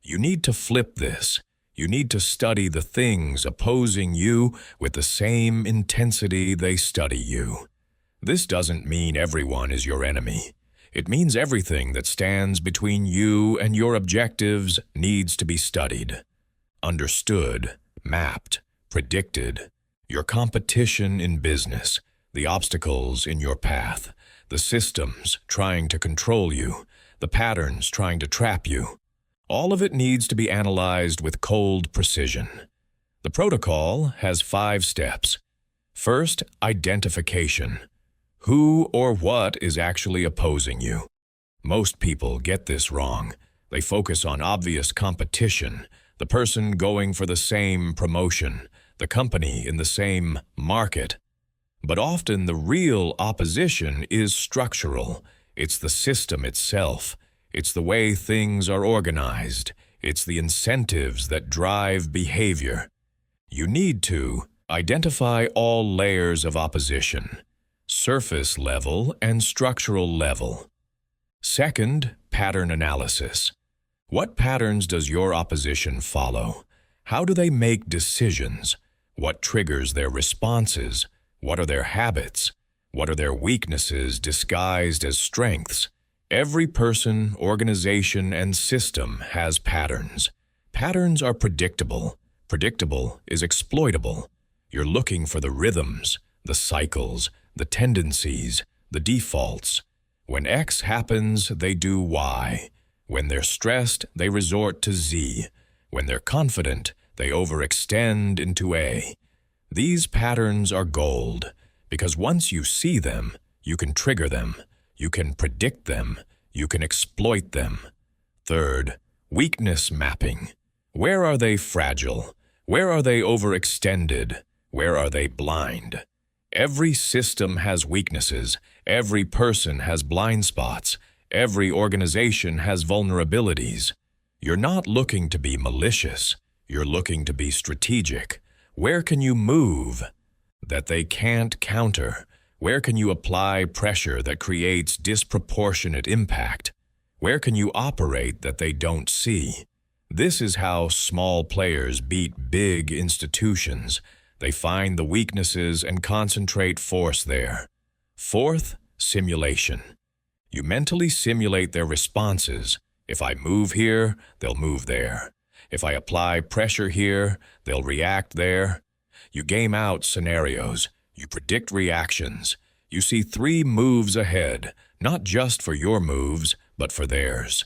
You need to flip this. You need to study the things opposing you with the same intensity they study you. This doesn't mean everyone is your enemy. It means everything that stands between you and your objectives needs to be studied, understood, mapped, predicted. Your competition in business, the obstacles in your path, the systems trying to control you, the patterns trying to trap you. All of it needs to be analyzed with cold precision. The protocol has 5 steps. First, identification. Who or what is actually opposing you? Most people get this wrong. They focus on obvious competition, the person going for the same promotion, the company in the same market. But often the real opposition is structural. It's the system itself. It's the way things are organized. It's the incentives that drive behavior. You need to identify all layers of opposition, surface level and structural level. Second, pattern analysis. What patterns does your opposition follow? How do they make decisions? What triggers their responses? What are their habits? What are their weaknesses disguised as strengths? Every person, organization, and system has patterns. Patterns are predictable. Predictable is exploitable. You're looking for the rhythms, the cycles, the tendencies, the defaults. When X happens, they do Y. When they're stressed, they resort to Z. When they're confident, they overextend into A. These patterns are gold, because once you see them, you can trigger them, you can predict them, you can exploit them. Third, weakness mapping. Where are they fragile? Where are they overextended? Where are they blind? Every system has weaknesses. Every person has blind spots. Every organization has vulnerabilities. You're not looking to be malicious. You're looking to be strategic. Where can you move that they can't counter? Where can you apply pressure that creates disproportionate impact? Where can you operate that they don't see? This is how small players beat big institutions. They find the weaknesses and concentrate force there. Fourth, simulation. You mentally simulate their responses. If I move here, they'll move there. If I apply pressure here, they'll react there. You game out scenarios. You predict reactions. You see 3 moves ahead, not just for your moves, but for theirs.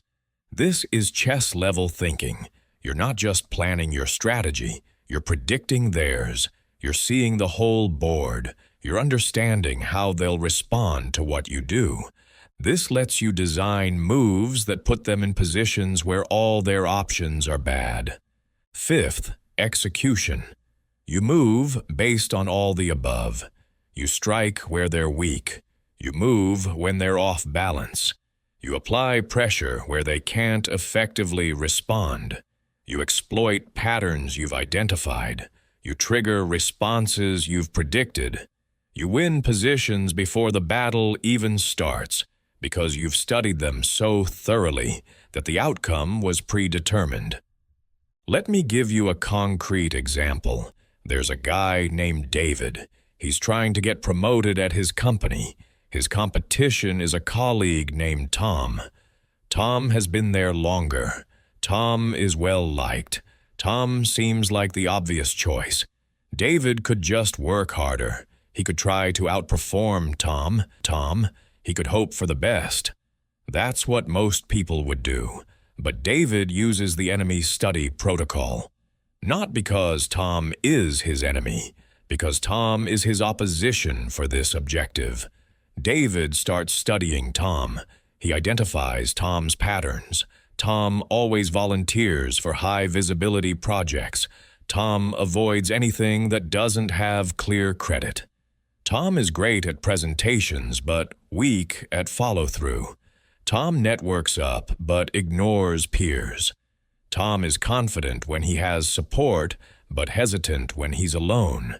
This is chess-level thinking. You're not just planning your strategy, you're predicting theirs. You're seeing the whole board. You're understanding how they'll respond to what you do. This lets you design moves that put them in positions where all their options are bad. Fifth, execution. You move based on all the above. You strike where they're weak. You move when they're off balance. You apply pressure where they can't effectively respond. You exploit patterns you've identified. You trigger responses you've predicted. You win positions before the battle even starts because you've studied them so thoroughly that the outcome was predetermined. Let me give you a concrete example. There's a guy named David. He's trying to get promoted at his company. His competition is a colleague named Tom. Tom has been there longer. Tom is well-liked. Tom seems like the obvious choice. David could just work harder. He could try to outperform Tom. He could hope for the best. That's what most people would do. But David uses the enemy's study protocol. Not because Tom is his enemy, because Tom is his opposition for this objective. David starts studying Tom. He identifies Tom's patterns. Tom always volunteers for high-visibility projects. Tom avoids anything that doesn't have clear credit. Tom is great at presentations, but weak at follow-through. Tom networks up, but ignores peers. Tom is confident when he has support, but hesitant when he's alone.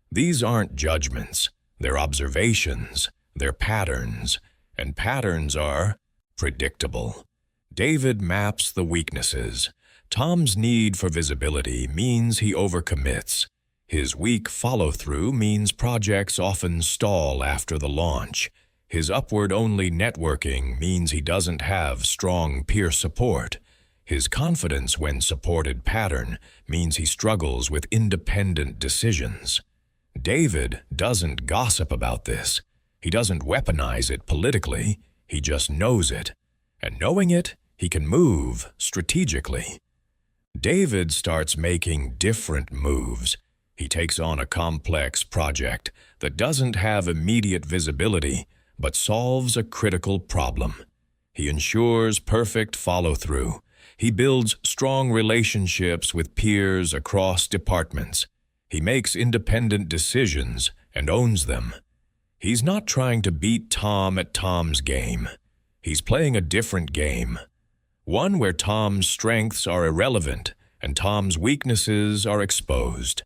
These aren't judgments. They're observations. They're patterns. And patterns are predictable. David maps the weaknesses. Tom's need for visibility means he overcommits. His weak follow-through means projects often stall after the launch. His upward-only networking means he doesn't have strong peer support. His confidence when supported pattern means he struggles with independent decisions. David doesn't gossip about this. He doesn't weaponize it politically. He just knows it. And knowing it, he can move strategically. David starts making different moves. He takes on a complex project that doesn't have immediate visibility, but solves a critical problem. He ensures perfect follow-through. He builds strong relationships with peers across departments. He makes independent decisions and owns them. He's not trying to beat Tom at Tom's game. He's playing a different game. One where Tom's strengths are irrelevant and Tom's weaknesses are exposed.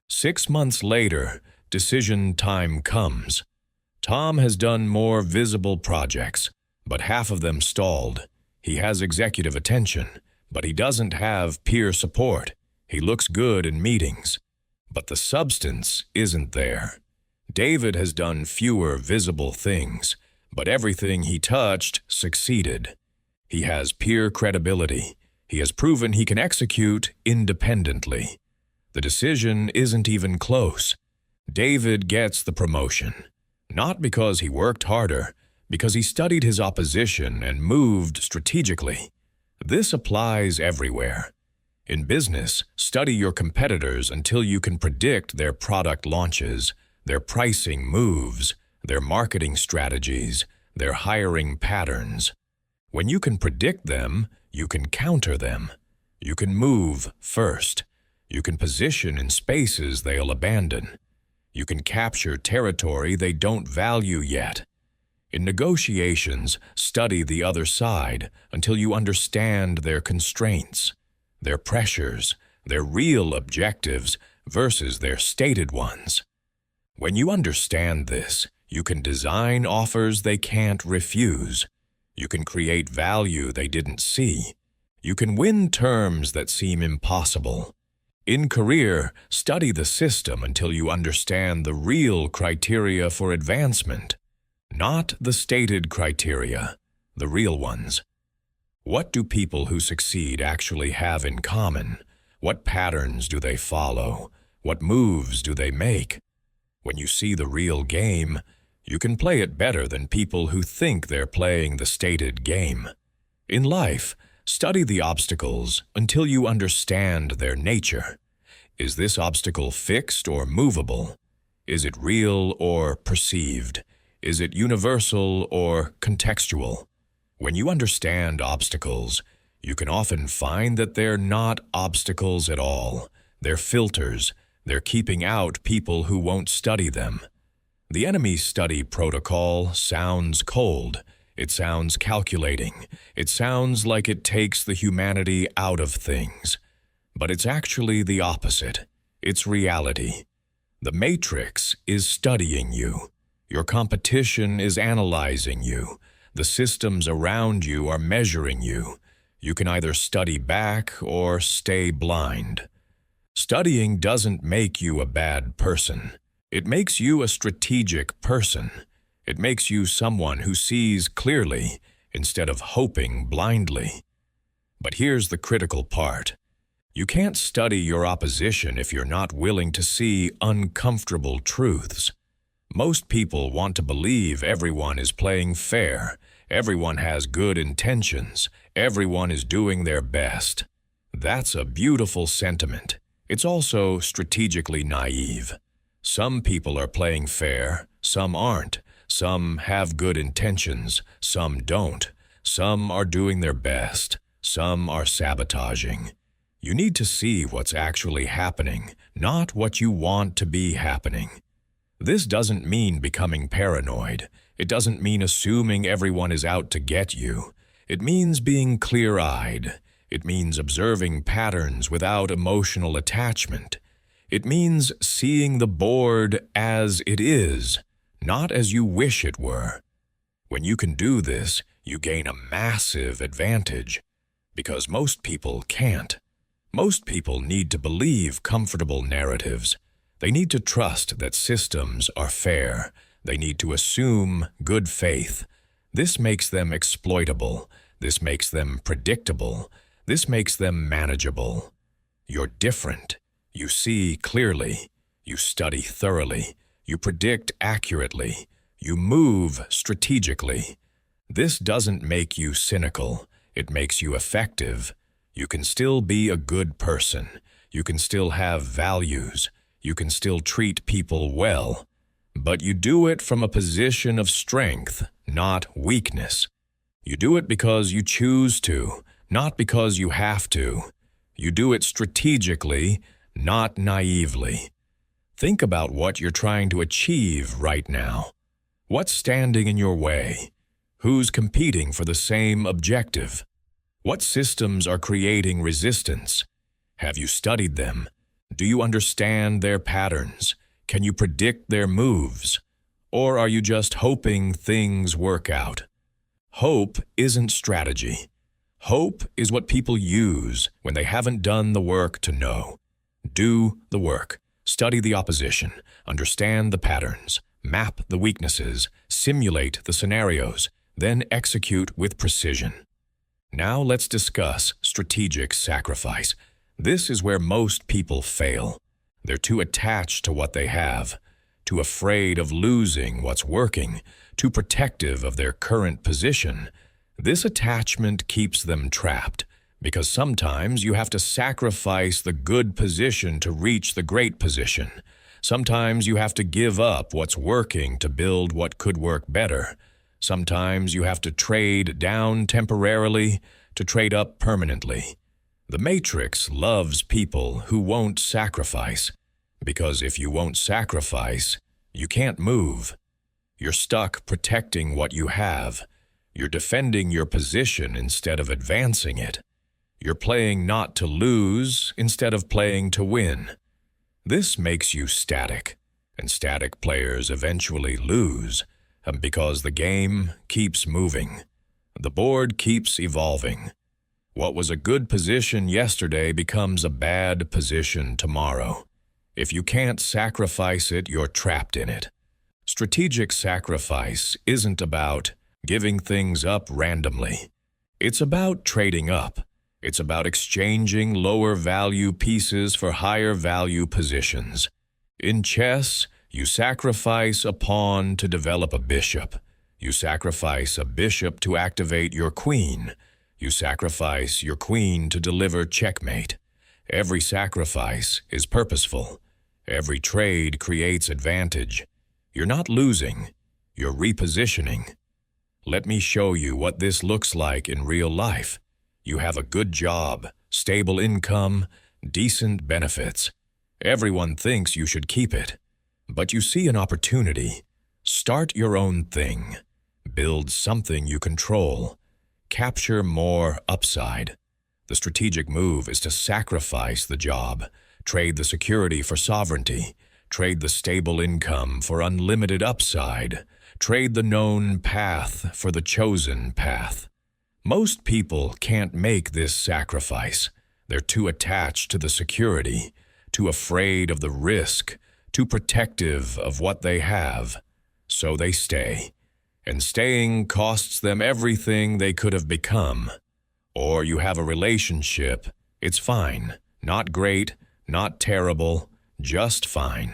6 months later, decision time comes. Tom has done more visible projects, but half of them stalled. He has executive attention, but he doesn't have peer support. He looks good in meetings, but the substance isn't there. David has done fewer visible things, but everything he touched succeeded. He has peer credibility. He has proven he can execute independently. The decision isn't even close. David gets the promotion, not because he worked harder, because he studied his opposition and moved strategically. This applies everywhere. In business, study your competitors until you can predict their product launches, their pricing moves, their marketing strategies, their hiring patterns. When you can predict them, you can counter them. You can move first. You can position in spaces they'll abandon. You can capture territory they don't value yet. In negotiations, study the other side until you understand their constraints, their pressures, their real objectives versus their stated ones. When you understand this, you can design offers they can't refuse. You can create value they didn't see. You can win terms that seem impossible. In career, study the system until you understand the real criteria for advancement, not the stated criteria, the real ones. What do people who succeed actually have in common? What patterns do they follow? What moves do they make? When you see the real game, you can play it better than people who think they're playing the stated game. In life, study the obstacles until you understand their nature. Is this obstacle fixed or movable? Is it real or perceived? Is it universal or contextual? When you understand obstacles, you can often find that they're not obstacles at all. They're filters. They're keeping out people who won't study them. The enemy's study protocol sounds cold. It sounds calculating. It sounds like it takes the humanity out of things. But it's actually the opposite. It's reality. The matrix is studying you. Your competition is analyzing you. The systems around you are measuring you. You can either study back or stay blind. Studying doesn't make you a bad person. It makes you a strategic person. It makes you someone who sees clearly instead of hoping blindly. But here's the critical part. You can't study your opposition if you're not willing to see uncomfortable truths. Most people want to believe everyone is playing fair, everyone has good intentions, everyone is doing their best. That's a beautiful sentiment. It's also strategically naive. Some people are playing fair, some aren't. Some have good intentions, some don't. Some are doing their best, some are sabotaging. You need to see what's actually happening, not what you want to be happening. This doesn't mean becoming paranoid. It doesn't mean assuming everyone is out to get you. It means being clear-eyed. It means observing patterns without emotional attachment. It means seeing the board as it is, not as you wish it were. When you can do this, you gain a massive advantage, because most people can't. Most people need to believe comfortable narratives. They need to trust that systems are fair. They need to assume good faith. This makes them exploitable. This makes them predictable. This makes them manageable. You're different. You see clearly. You study thoroughly. You predict accurately. You move strategically. This doesn't make you cynical. It makes you effective. You can still be a good person. You can still have values. You can still treat people well. But you do it from a position of strength, not weakness. You do it because you choose to, not because you have to. You do it strategically, not naively. Think about what you're trying to achieve right now. What's standing in your way? Who's competing for the same objective? What systems are creating resistance? Have you studied them? Do you understand their patterns? Can you predict their moves? Or are you just hoping things work out? Hope isn't strategy. Hope is what people use when they haven't done the work to know. Do the work. Study the opposition. Understand the patterns. Map the weaknesses. Simulate the scenarios. Then execute with precision. Now let's discuss strategic sacrifice. This is where most people fail. They're too attached to what they have, too afraid of losing what's working, too protective of their current position. This attachment keeps them trapped, because sometimes you have to sacrifice the good position to reach the great position. Sometimes you have to give up what's working to build what could work better. Sometimes you have to trade down temporarily to trade up permanently. The Matrix loves people who won't sacrifice, because if you won't sacrifice, you can't move. You're stuck protecting what you have. You're defending your position instead of advancing it. You're playing not to lose instead of playing to win. This makes you static, and static players eventually lose, because the game keeps moving. The board keeps evolving. What was a good position yesterday becomes a bad position tomorrow. If you can't sacrifice it, you're trapped in it. Strategic sacrifice isn't about giving things up randomly. It's about trading up. It's about exchanging lower value pieces for higher value positions. In chess, you sacrifice a pawn to develop a bishop. You sacrifice a bishop to activate your queen. You sacrifice your queen to deliver checkmate. Every sacrifice is purposeful. Every trade creates advantage. You're not losing, you're repositioning. Let me show you what this looks like in real life. You have a good job, stable income, decent benefits. Everyone thinks you should keep it. But you see an opportunity. Start your own thing. Build something you control. Capture more upside. The The strategic move is to sacrifice the job, trade the security for sovereignty, trade the stable income for unlimited upside, trade the known path for the chosen path. Most people can't make this sacrifice. They're too attached to the security, too afraid of the risk, too protective of what they have. So they stay. And staying costs them everything they could have become. Or you have a relationship, it's fine, not great, not terrible, just fine.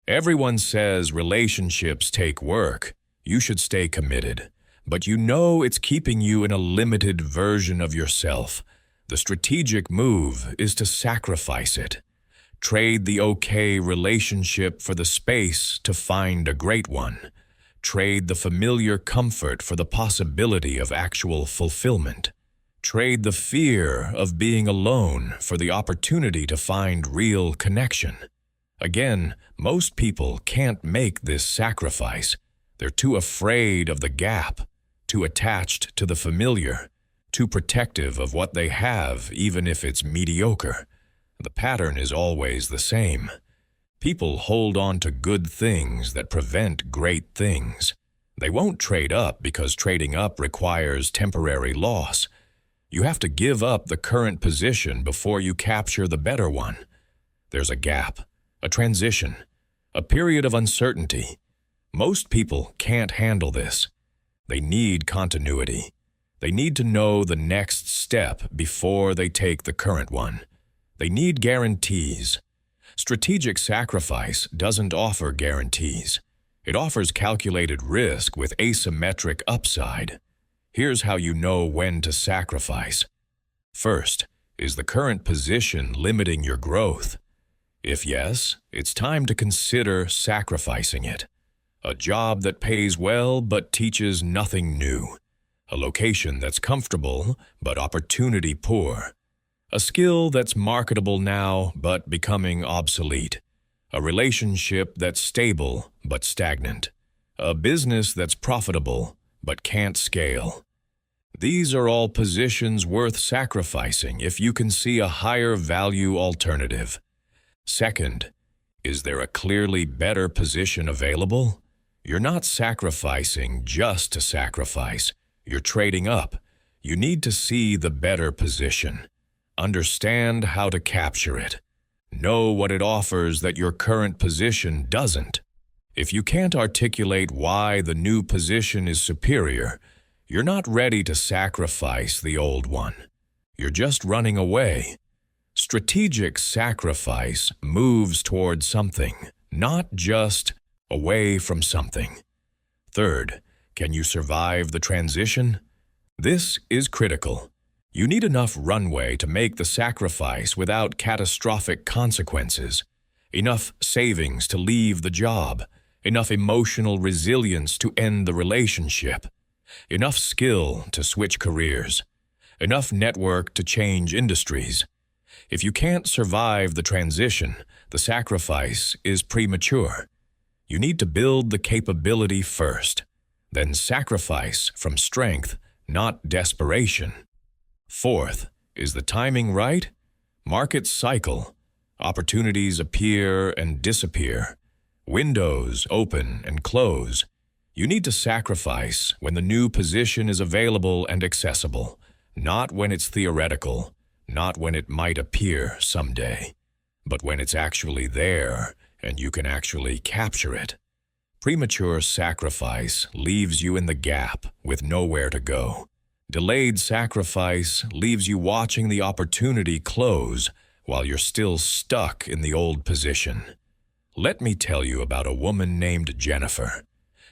Everyone says relationships take work. You should stay committed. But you know it's keeping you in a limited version of yourself. The strategic move is to sacrifice it. Trade the okay relationship for the space to find a great one. Trade the familiar comfort for the possibility of actual fulfillment. Trade the fear of being alone for the opportunity to find real connection. Again, most people can't make this sacrifice. They're too afraid of the gap, too attached to the familiar, too protective of what they have, even if it's mediocre. The pattern is always the same. People hold on to good things that prevent great things. They won't trade up because trading up requires temporary loss. You have to give up the current position before you capture the better one. There's a gap, a transition, a period of uncertainty. Most people can't handle this. They need continuity. They need to know the next step before they take the current one. They need guarantees. Strategic sacrifice doesn't offer guarantees. It offers calculated risk with asymmetric upside. Here's how you know when to sacrifice. First, is the current position limiting your growth? If yes, it's time to consider sacrificing it. A job that pays well but teaches nothing new. A location that's comfortable but opportunity poor. A skill that's marketable now but becoming obsolete. A relationship that's stable but stagnant. A business that's profitable but can't scale. These are all positions worth sacrificing if you can see a higher value alternative. Second, is there a clearly better position available? You're not sacrificing just to sacrifice. You're trading up. You need to see the better position. Understand how to capture it. Know what it offers that your current position doesn't. If you can't articulate why the new position is superior, you're not ready to sacrifice the old one. You're just running away. Strategic sacrifice moves toward something, not just away from something. Third, can you survive the transition? This is critical. You need enough runway to make the sacrifice without catastrophic consequences. Enough savings to leave the job. Enough emotional resilience to end the relationship. Enough skill to switch careers. Enough network to change industries. If you can't survive the transition, the sacrifice is premature. You need to build the capability first, then sacrifice from strength, not desperation. Fourth, is the timing right? Markets cycle. Opportunities appear and disappear. Windows open and close. You need to sacrifice when the new position is available and accessible, not when it's theoretical, not when it might appear someday, but when it's actually there and you can actually capture it. Premature sacrifice leaves you in the gap with nowhere to go. Delayed sacrifice leaves you watching the opportunity close while you're still stuck in the old position. Let me tell you about a woman named Jennifer.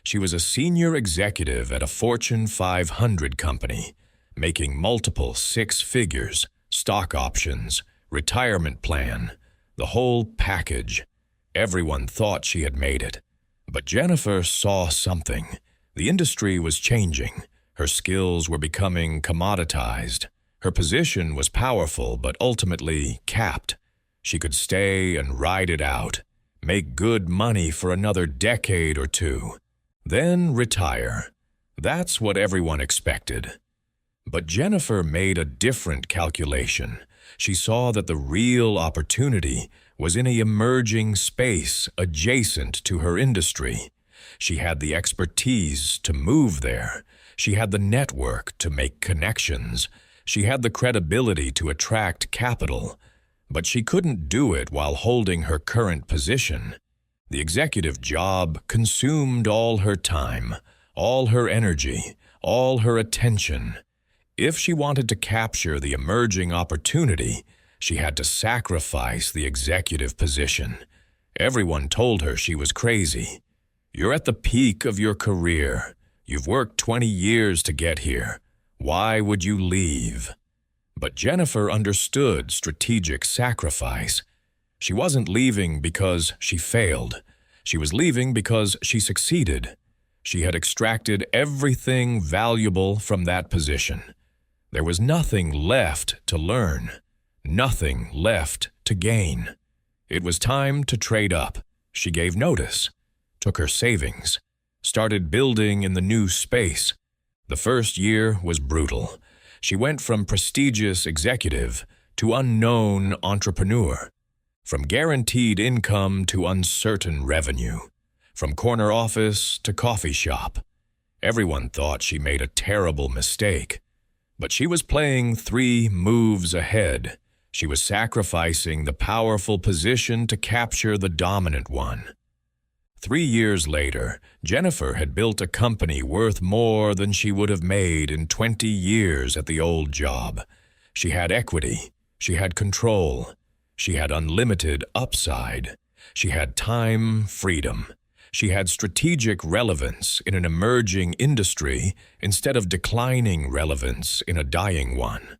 She was a senior executive at a Fortune 500 company, making multiple six figures, stock options, retirement plan, the whole package. Everyone thought she had made it. But Jennifer saw something. The industry was changing. Her skills were becoming commoditized. Her position was powerful but ultimately capped. She could stay and ride it out, make good money for another decade or two, then retire. That's what everyone expected. But Jennifer made a different calculation. She saw that the real opportunity was in an emerging space adjacent to her industry. She had the expertise to move there. She had the network to make connections. She had the credibility to attract capital. But she couldn't do it while holding her current position. The executive job consumed all her time, all her energy, all her attention. If she wanted to capture the emerging opportunity, she had to sacrifice the executive position. Everyone told her she was crazy. You're at the peak of your career. You've worked 20 years to get here. Why would you leave? But Jennifer understood strategic sacrifice. She wasn't leaving because she failed. She was leaving because she succeeded. She had extracted everything valuable from that position. There was nothing left to learn, nothing left to gain. It was time to trade up. She gave notice, took her savings, started building in the new space. The first year was brutal. She went from prestigious executive to unknown entrepreneur, from guaranteed income to uncertain revenue, from corner office to coffee shop. Everyone thought she made a terrible mistake. But she was playing 3 moves ahead. She was sacrificing the powerful position to capture the dominant one. 3 years later, Jennifer had built a company worth more than she would have made in 20 years at the old job. She had equity. She had control. She had unlimited upside. She had time freedom. She had strategic relevance in an emerging industry instead of declining relevance in a dying one.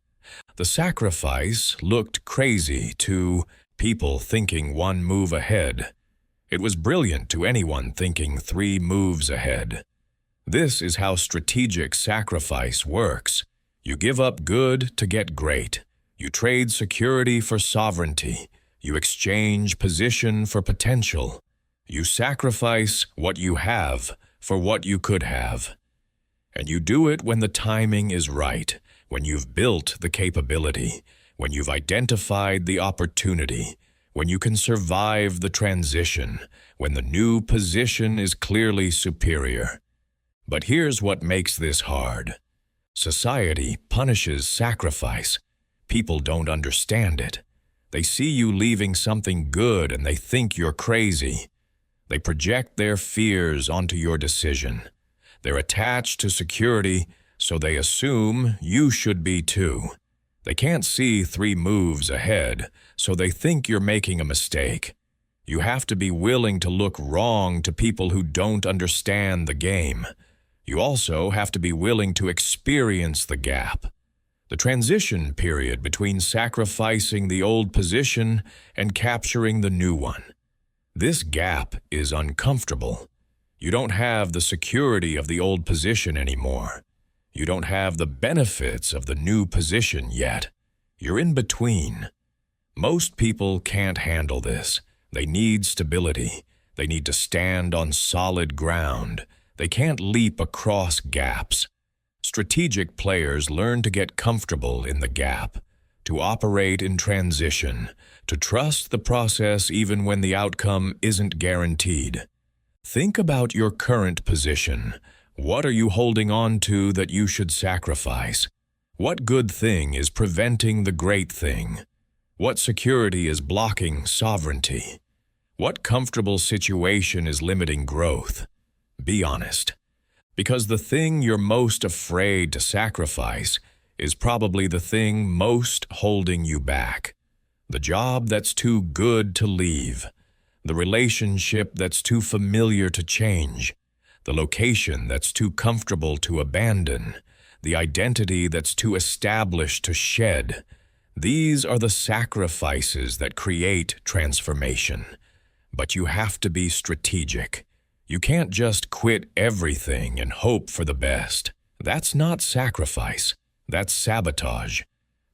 The sacrifice looked crazy to people thinking 1 move ahead. It was brilliant to anyone thinking 3 moves ahead. This is how strategic sacrifice works. You give up good to get great. You trade security for sovereignty. You exchange position for potential. You sacrifice what you have for what you could have. And you do it when the timing is right, when you've built the capability, when you've identified the opportunity, when you can survive the transition, when the new position is clearly superior. But here's what makes this hard. Society punishes sacrifice. People don't understand it. They see you leaving something good and they think you're crazy. They project their fears onto your decision. They're attached to security, so they assume you should be too. They can't see 3 moves ahead, so they think you're making a mistake. You have to be willing to look wrong to people who don't understand the game. You also have to be willing to experience the gap, the transition period between sacrificing the old position and capturing the new one. This gap is uncomfortable. You don't have the security of the old position anymore. You don't have the benefits of the new position yet. You're in between. Most people can't handle this. They need stability. They need to stand on solid ground. They can't leap across gaps. Strategic players learn to get comfortable in the gap, to operate in transition, to trust the process even when the outcome isn't guaranteed. Think about your current position. What are you holding on to that you should sacrifice? What good thing is preventing the great thing? What security is blocking sovereignty? What comfortable situation is limiting growth? Be honest. Because the thing you're most afraid to sacrifice is probably the thing most holding you back. The job that's too good to leave. The relationship that's too familiar to change. The location that's too comfortable to abandon. The identity that's too established to shed. These are the sacrifices that create transformation. But you have to be strategic. You can't just quit everything and hope for the best. That's not sacrifice. That's sabotage.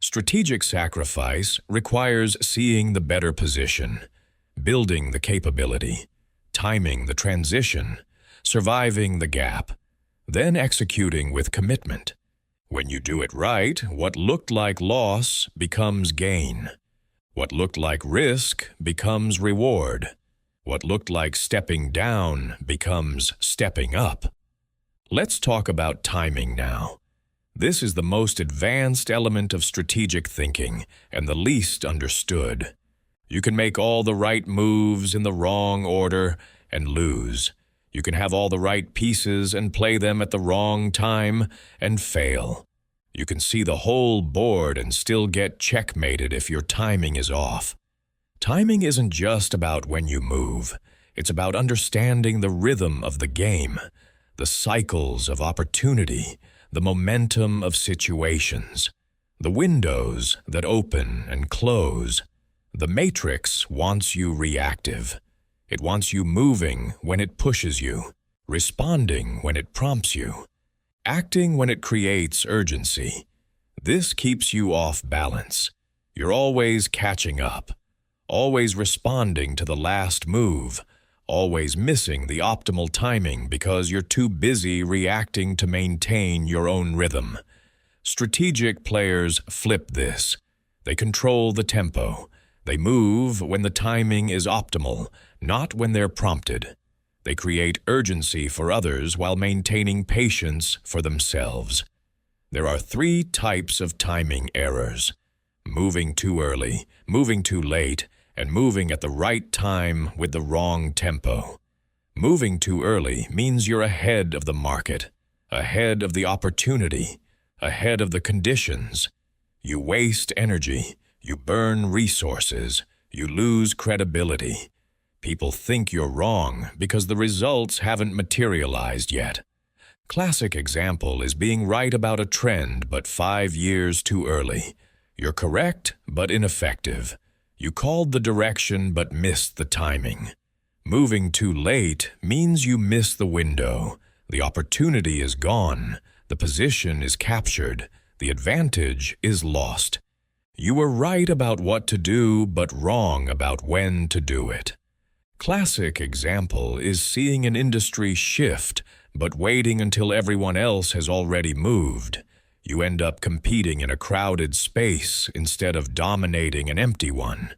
Strategic sacrifice requires seeing the better position, building the capability, timing the transition, surviving the gap, then executing with commitment. When you do it right, what looked like loss becomes gain. What looked like risk becomes reward. What looked like stepping down becomes stepping up. Let's talk about timing now. This is the most advanced element of strategic thinking and the least understood. You can make all the right moves in the wrong order and lose. You can have all the right pieces and play them at the wrong time and fail. You can see the whole board and still get checkmated if your timing is off. Timing isn't just about when you move. It's about understanding the rhythm of the game, the cycles of opportunity, the momentum of situations, the windows that open and close. The matrix wants you reactive. It wants you moving when it pushes you, responding when it prompts you, acting when it creates urgency. This keeps you off balance. You're always catching up, always responding to the last move, always missing the optimal timing because you're too busy reacting to maintain your own rhythm. Strategic players flip this. They control the tempo. They move when the timing is optimal, not when they're prompted. They create urgency for others while maintaining patience for themselves. There are 3 types of timing errors: moving too early, moving too late, and moving at the right time with the wrong tempo. Moving too early means you're ahead of the market, ahead of the opportunity, ahead of the conditions. You waste energy, you burn resources, you lose credibility. People think you're wrong because the results haven't materialized yet. Classic example is being right about a trend but 5 years too early. You're correct but ineffective. You called the direction but missed the timing. Moving too late means you miss the window. The opportunity is gone. The position is captured. The advantage is lost. You were right about what to do but wrong about when to do it. Classic example is seeing an industry shift but waiting until everyone else has already moved. You end up competing in a crowded space instead of dominating an empty one.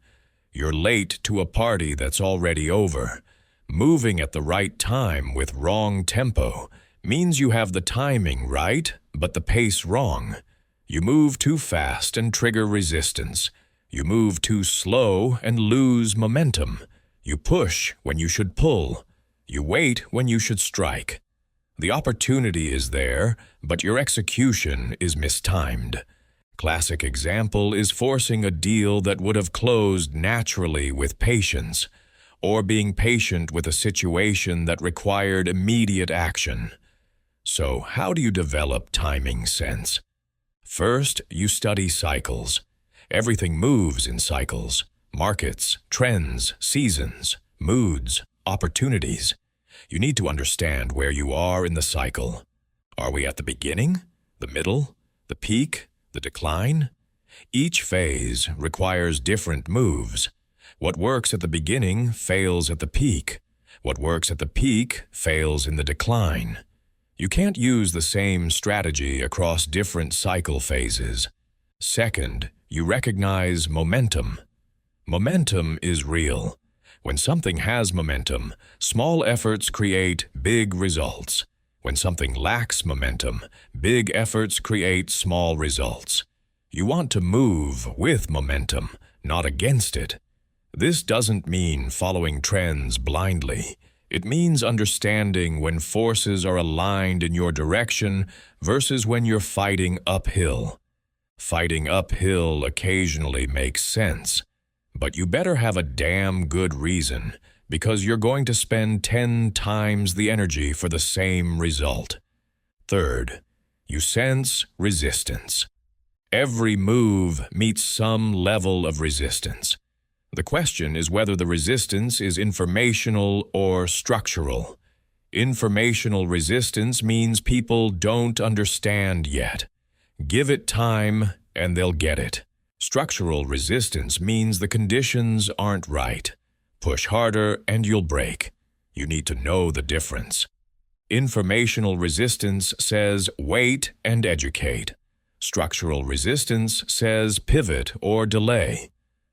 You're late to a party that's already over. Moving at the right time with wrong tempo means you have the timing right, but the pace wrong. You move too fast and trigger resistance. You move too slow and lose momentum. You push when you should pull. You wait when you should strike. The opportunity is there, but your execution is mistimed. Classic example is forcing a deal that would have closed naturally with patience, or being patient with a situation that required immediate action. So, how do you develop timing sense? First, you study cycles. Everything moves in cycles. Markets, trends, seasons, moods, opportunities. You need to understand where you are in the cycle. Are we at the beginning, the middle, the peak, the decline? Each phase requires different moves. What works at the beginning fails at the peak. What works at the peak fails in the decline. You can't use the same strategy across different cycle phases. Second, you recognize momentum. Momentum is real. When something has momentum, small efforts create big results. When something lacks momentum, big efforts create small results. You want to move with momentum, not against it. This doesn't mean following trends blindly. It means understanding when forces are aligned in your direction versus when you're fighting uphill. Fighting uphill occasionally makes sense. But you better have a damn good reason, because you're going to spend 10 times the energy for the same result. Third, you sense resistance. Every move meets some level of resistance. The question is whether the resistance is informational or structural. Informational resistance means people don't understand yet. Give it time and they'll get it. Structural resistance means the conditions aren't right. Push harder and you'll break. You need to know the difference. Informational resistance says wait and educate. Structural resistance says pivot or delay.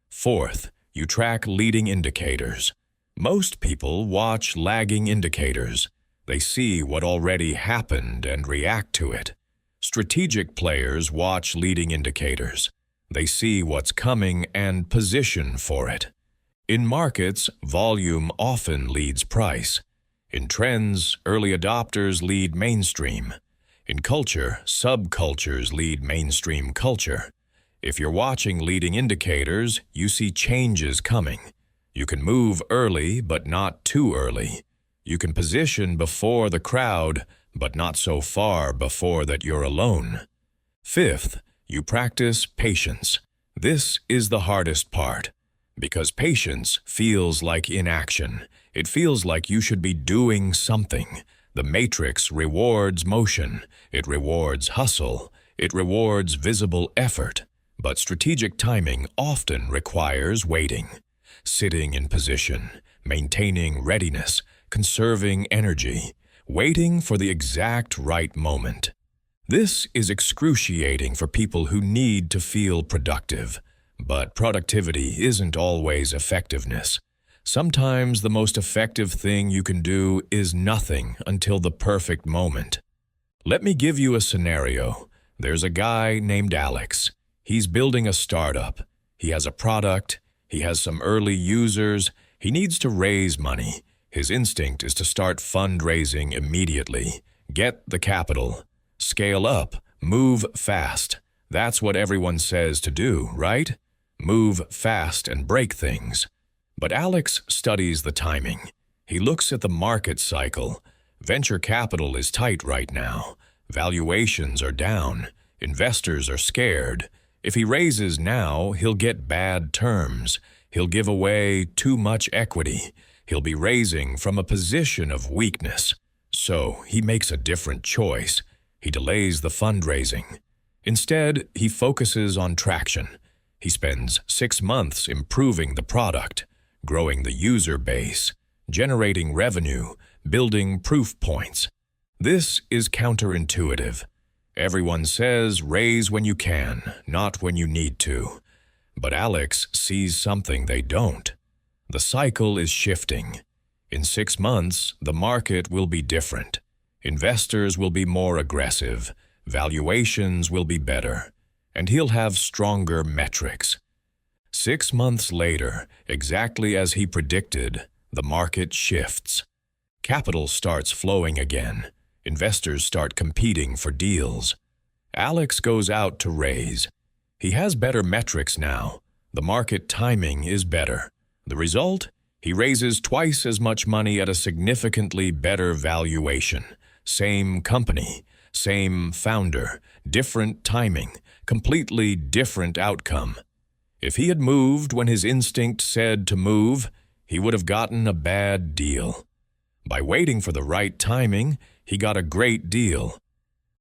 Fourth, you track leading indicators. Most people watch lagging indicators. They see what already happened and react to it. Strategic players watch leading indicators. They see what's coming and position for it. In markets, volume often leads price. In trends, early adopters lead mainstream. In culture, subcultures lead mainstream culture. If you're watching leading indicators, you see changes coming. You can move early, but not too early. You can position before the crowd, but not so far before that you're alone. Fifth, you practice patience. This is the hardest part, because patience feels like inaction. It feels like you should be doing something. The matrix rewards motion. It rewards hustle. It rewards visible effort. But strategic timing often requires waiting, sitting in position, maintaining readiness, conserving energy, waiting for the exact right moment. This is excruciating for people who need to feel productive. But productivity isn't always effectiveness. Sometimes the most effective thing you can do is nothing until the perfect moment. Let me give you a scenario. There's a guy named Alex. He's building a startup. He has a product. He has some early users. He needs to raise money. His instinct is to start fundraising immediately. Get the capital. Scale up. Move fast. That's what everyone says to do, right? Move fast and break things. But Alex studies the timing. He looks at the market cycle. Venture capital is tight right now. Valuations are down. Investors are scared. If he raises now, he'll get bad terms. He'll give away too much equity. He'll be raising from a position of weakness. So he makes a different choice. He delays the fundraising. Instead, he focuses on traction. He spends 6 months improving the product, growing the user base, generating revenue, building proof points. This is counterintuitive. Everyone says raise when you can, not when you need to. But Alex sees something they don't. The cycle is shifting. In 6 months, the market will be different. Investors will be more aggressive. Valuations will be better. And he'll have stronger metrics. 6 months later, exactly as he predicted, the market shifts. Capital starts flowing again. Investors start competing for deals. Alex goes out to raise. He has better metrics now. The market timing is better. The result? He raises twice as much money at a significantly better valuation. Same company, same founder, different timing, completely different outcome. If he had moved when his instinct said to move, he would have gotten a bad deal. By waiting for the right timing, he got a great deal.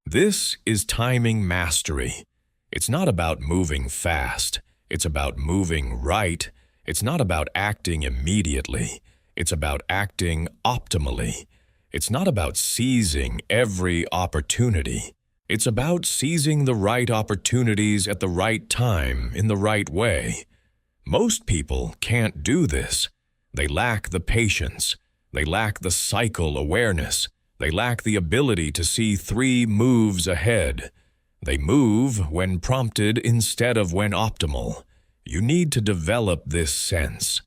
This is timing mastery. It's not about moving fast. It's about moving right. It's not about acting immediately. It's about acting optimally. It's not about seizing every opportunity. It's about seizing the right opportunities at the right time in the right way. Most people can't do this. They lack the patience. They lack the cycle awareness. They lack the ability to see 3 moves ahead. They move when prompted instead of when optimal. You need to develop this sense.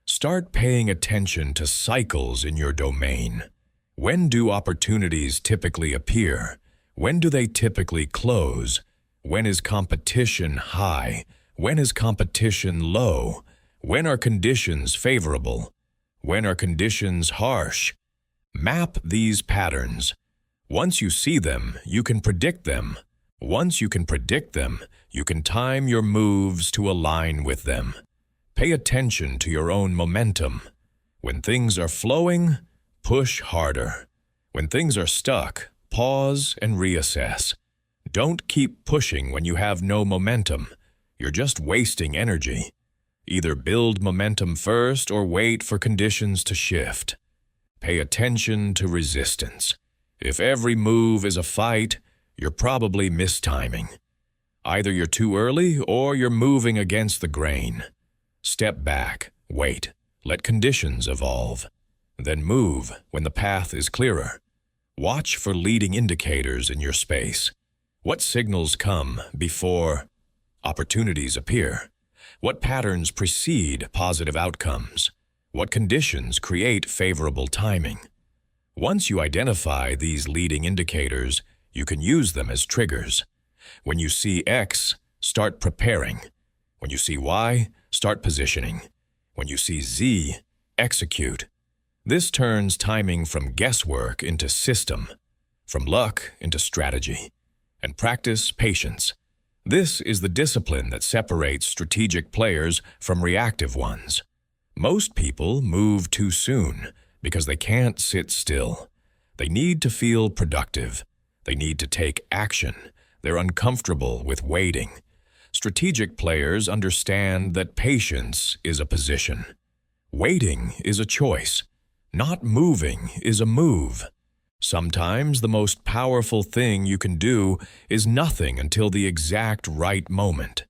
Start paying attention to cycles in your domain. When do opportunities typically appear? When do they typically close? When is competition high? When is competition low? When are conditions favorable? When are conditions harsh? Map these patterns. Once you see them, you can predict them. Once you can predict them, you can time your moves to align with them. Pay attention to your own momentum. When things are flowing, push harder. When things are stuck, pause and reassess. Don't keep pushing when you have no momentum. You're just wasting energy. Either build momentum first or wait for conditions to shift. Pay attention to resistance. If every move is a fight, you're probably mistiming. Either you're too early or you're moving against the grain. Step back, wait, let conditions evolve. Then move when the path is clearer. Watch for leading indicators in your space. What signals come before opportunities appear? What patterns precede positive outcomes? What conditions create favorable timing? Once you identify these leading indicators, you can use them as triggers. When you see X, start preparing. When you see Y, start positioning. When you see Z, execute. This turns timing from guesswork into system, from luck into strategy, and practice patience. This is the discipline that separates strategic players from reactive ones. Most people move too soon because they can't sit still. They need to feel productive. They need to take action. They're uncomfortable with waiting. Strategic players understand that patience is a position. Waiting is a choice. Not moving is a move. Sometimes the most powerful thing you can do is nothing until the exact right moment.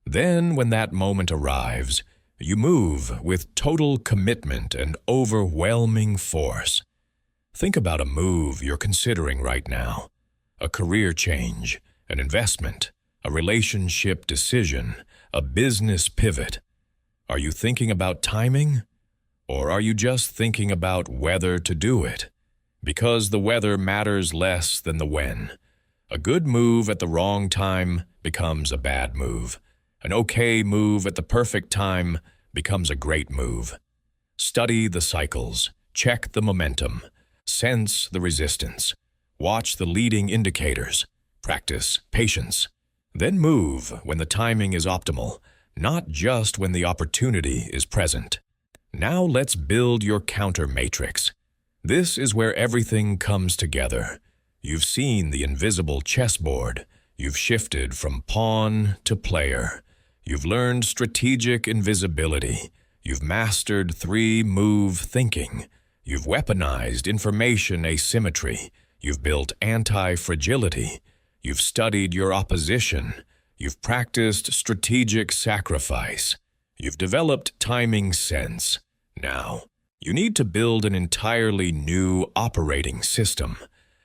Then, when that moment arrives, you move with total commitment and overwhelming force. Think about a move you're considering right now. A career change, an investment, a relationship decision, a business pivot. Are you thinking about timing? Or are you just thinking about whether to do it? Because the whether matters less than the when. A good move at the wrong time becomes a bad move. An okay move at the perfect time becomes a great move. Study the cycles, check the momentum, sense the resistance, watch the leading indicators, practice patience. Then move when the timing is optimal, not just when the opportunity is present. Now let's build your counter matrix. This is where everything comes together. You've seen the invisible chessboard. You've shifted from pawn to player. You've learned strategic invisibility. You've mastered three-move thinking. You've weaponized information asymmetry. You've built anti-fragility. You've studied your opposition. You've practiced strategic sacrifice. You've developed timing sense. Now, you need to build an entirely new operating system.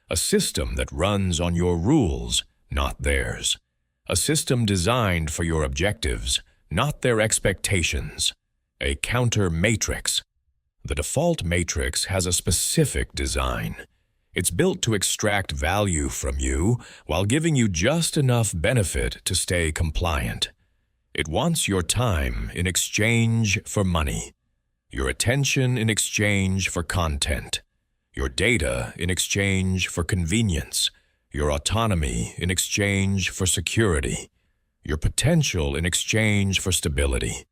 A system that runs on your rules, not theirs. A system designed for your objectives, not their expectations. A counter matrix. The default matrix has a specific design. It's built to extract value from you while giving you just enough benefit to stay compliant. It wants your time in exchange for money, your attention in exchange for content, your data in exchange for convenience, your autonomy in exchange for security, your potential in exchange for stability.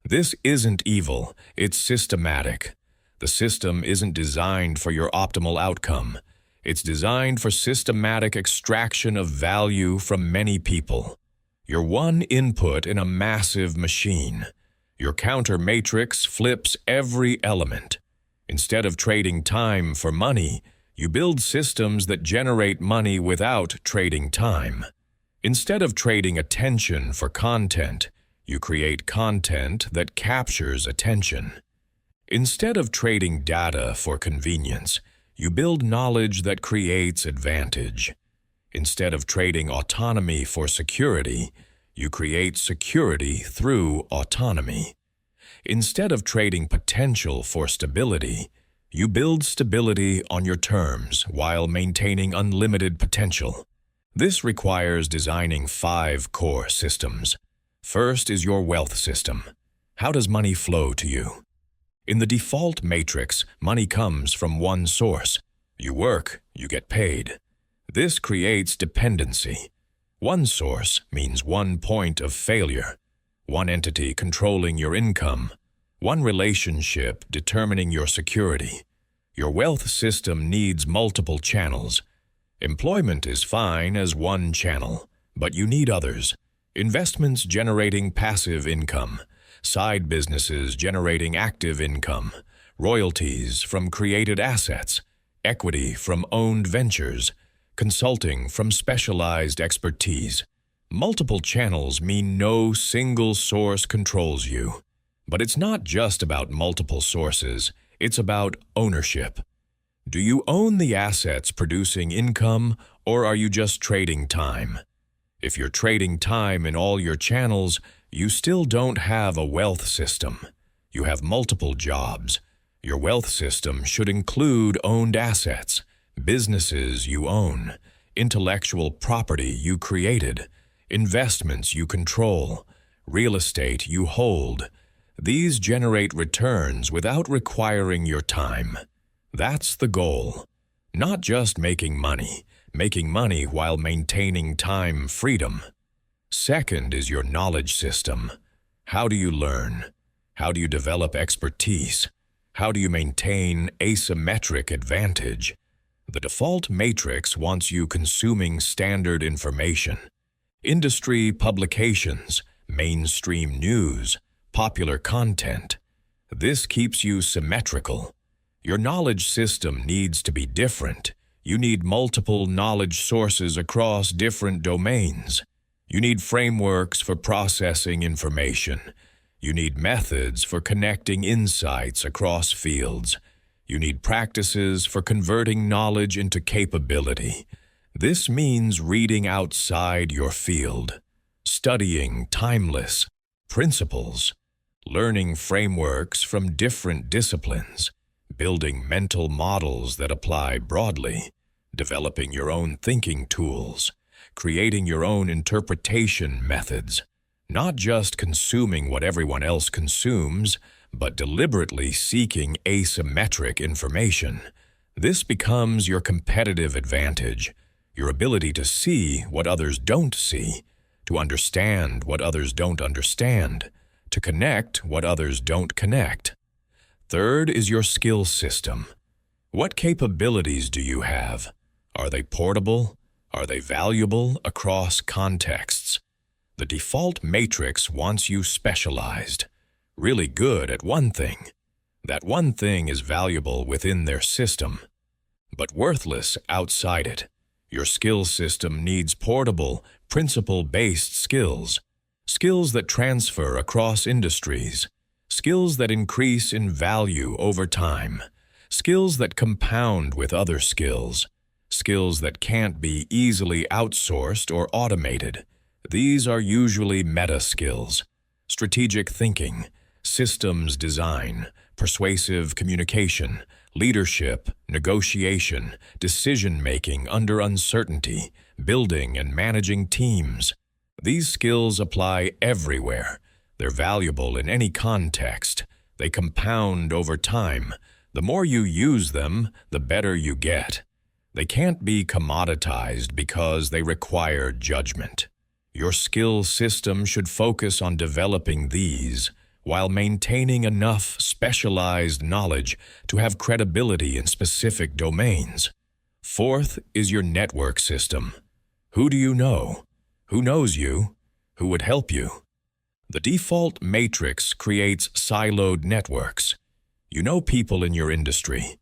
This isn't evil, it's systematic. The system isn't designed for your optimal outcome. It's designed for systematic extraction of value from many people. You're one input in a massive machine. Your counter matrix flips every element. Instead of trading time for money, you build systems that generate money without trading time. Instead of trading attention for content, you create content that captures attention. Instead of trading data for convenience, you build knowledge that creates advantage. Instead of trading autonomy for security, you create security through autonomy. Instead of trading potential for stability, you build stability on your terms while maintaining unlimited potential. This requires designing 5 core systems. First is your wealth system. How does money flow to you? In the default matrix, money comes from one source. You work, you get paid. This creates dependency. One source means one point of failure, one entity controlling your income, one relationship determining your security. Your wealth system needs multiple channels. Employment is fine as one channel, but you need others. Investments generating passive income, side businesses generating active income, royalties from created assets, equity from owned ventures, consulting from specialized expertise. Multiple channels mean no single source controls you. But it's not just about multiple sources, it's about ownership. Do you own the assets producing income, or are you just trading time? If you're trading time in all your channels, you still don't have a wealth system. You have multiple jobs. Your wealth system should include owned assets, businesses you own, intellectual property you created, investments you control, real estate you hold. These generate returns without requiring your time. That's the goal. Not just making money while maintaining time freedom. Second is your knowledge system. How do you learn? How do you develop expertise? How do you maintain asymmetric advantage? The default matrix wants you consuming standard information. Industry publications, mainstream news, popular content. This keeps you symmetrical. Your knowledge system needs to be different. You need multiple knowledge sources across different domains. You need frameworks for processing information. You need methods for connecting insights across fields. You need practices for converting knowledge into capability. This means reading outside your field, studying timeless principles, learning frameworks from different disciplines, building mental models that apply broadly, developing your own thinking tools, creating your own interpretation methods, not just consuming what everyone else consumes, but deliberately seeking asymmetric information. This becomes your competitive advantage, your ability to see what others don't see, to understand what others don't understand, to connect what others don't connect. Third is your skill system. What capabilities do you have? Are they portable? Are they valuable across contexts? The default matrix wants you specialized, really good at one thing. That one thing is valuable within their system, but worthless outside it. Your skill system needs portable, principle-based skills, skills that transfer across industries, skills that increase in value over time, skills that compound with other skills, skills that can't be easily outsourced or automated. These are usually meta skills: strategic thinking, systems design, persuasive communication, leadership, negotiation, decision-making under uncertainty, building and managing teams. These skills apply everywhere. They're valuable in any context. They compound over time. The more you use them, the better you get. They can't be commoditized because they require judgment. Your skill system should focus on developing these while maintaining enough specialized knowledge to have credibility in specific domains. Fourth is your network system. Who do you know? Who knows you? Who would help you? The default matrix creates siloed networks. You know people in your industry,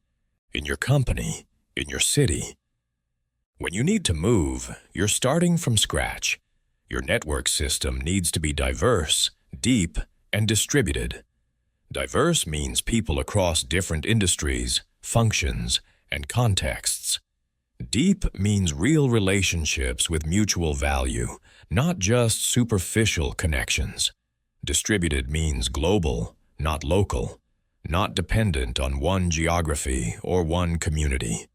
in your company, in your city. When you need to move, you're starting from scratch. Your network system needs to be diverse, deep, and distributed. Diverse means people across different industries, functions, and contexts. Deep means real relationships with mutual value, not just superficial connections. Distributed means global, not local, not dependent on one geography or one community.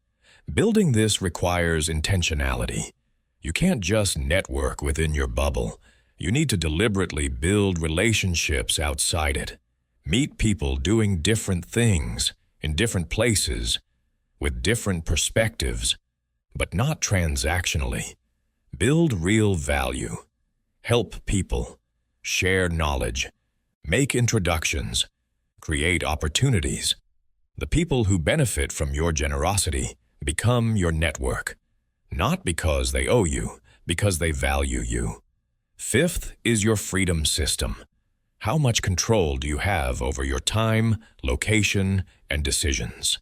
Building this requires intentionality. You can't just network within your bubble. You need to deliberately build relationships outside it. Meet people doing different things, in different places, with different perspectives, but not transactionally. Build real value. Help people. Share knowledge. Make introductions. Create opportunities. The people who benefit from your generosity become your network, not because they owe you, because they value you. Fifth is your freedom system. How much control do you have over your time, location, and decisions?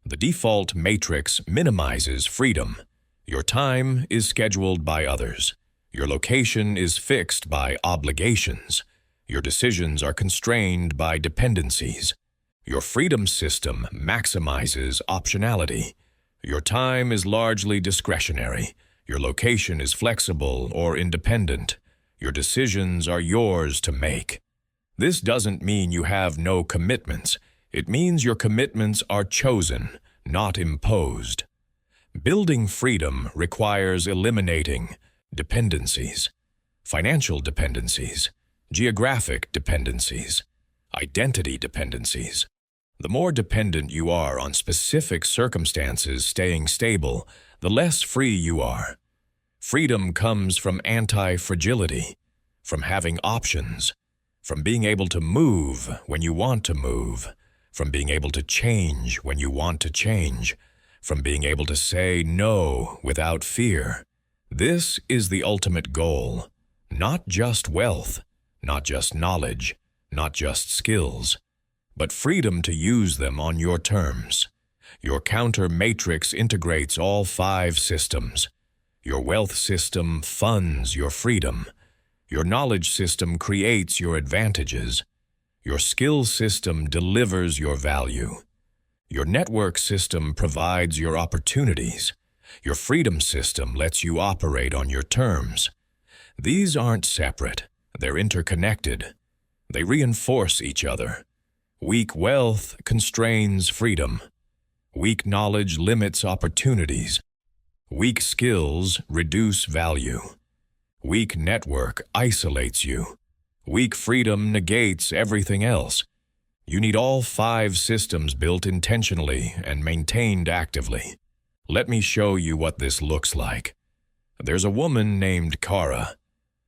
The default matrix minimizes freedom. Your time is scheduled by others. Your location is fixed by obligations. Your decisions are constrained by dependencies. Your freedom system maximizes optionality. Your time is largely discretionary. Your location is flexible or independent. Your decisions are yours to make. This doesn't mean you have no commitments. It means your commitments are chosen, not imposed. Building freedom requires eliminating dependencies, financial dependencies, geographic dependencies, identity dependencies. The more dependent you are on specific circumstances staying stable, the less free you are. Freedom comes from anti-fragility, from having options, from being able to move when you want to move, from being able to change when you want to change, from being able to say no without fear. This is the ultimate goal. Not just wealth, not just knowledge, not just skills, but freedom to use them on your terms. Your counter matrix integrates all 5 systems. Your wealth system funds your freedom. Your knowledge system creates your advantages. Your skill system delivers your value. Your network system provides your opportunities. Your freedom system lets you operate on your terms. These aren't separate. They're interconnected. They reinforce each other. Weak wealth constrains freedom. Weak knowledge limits opportunities. Weak skills reduce value. Weak network isolates you. Weak freedom negates everything else. You need all 5 systems built intentionally and maintained actively. Let me show you what this looks like. There's a woman named Kara.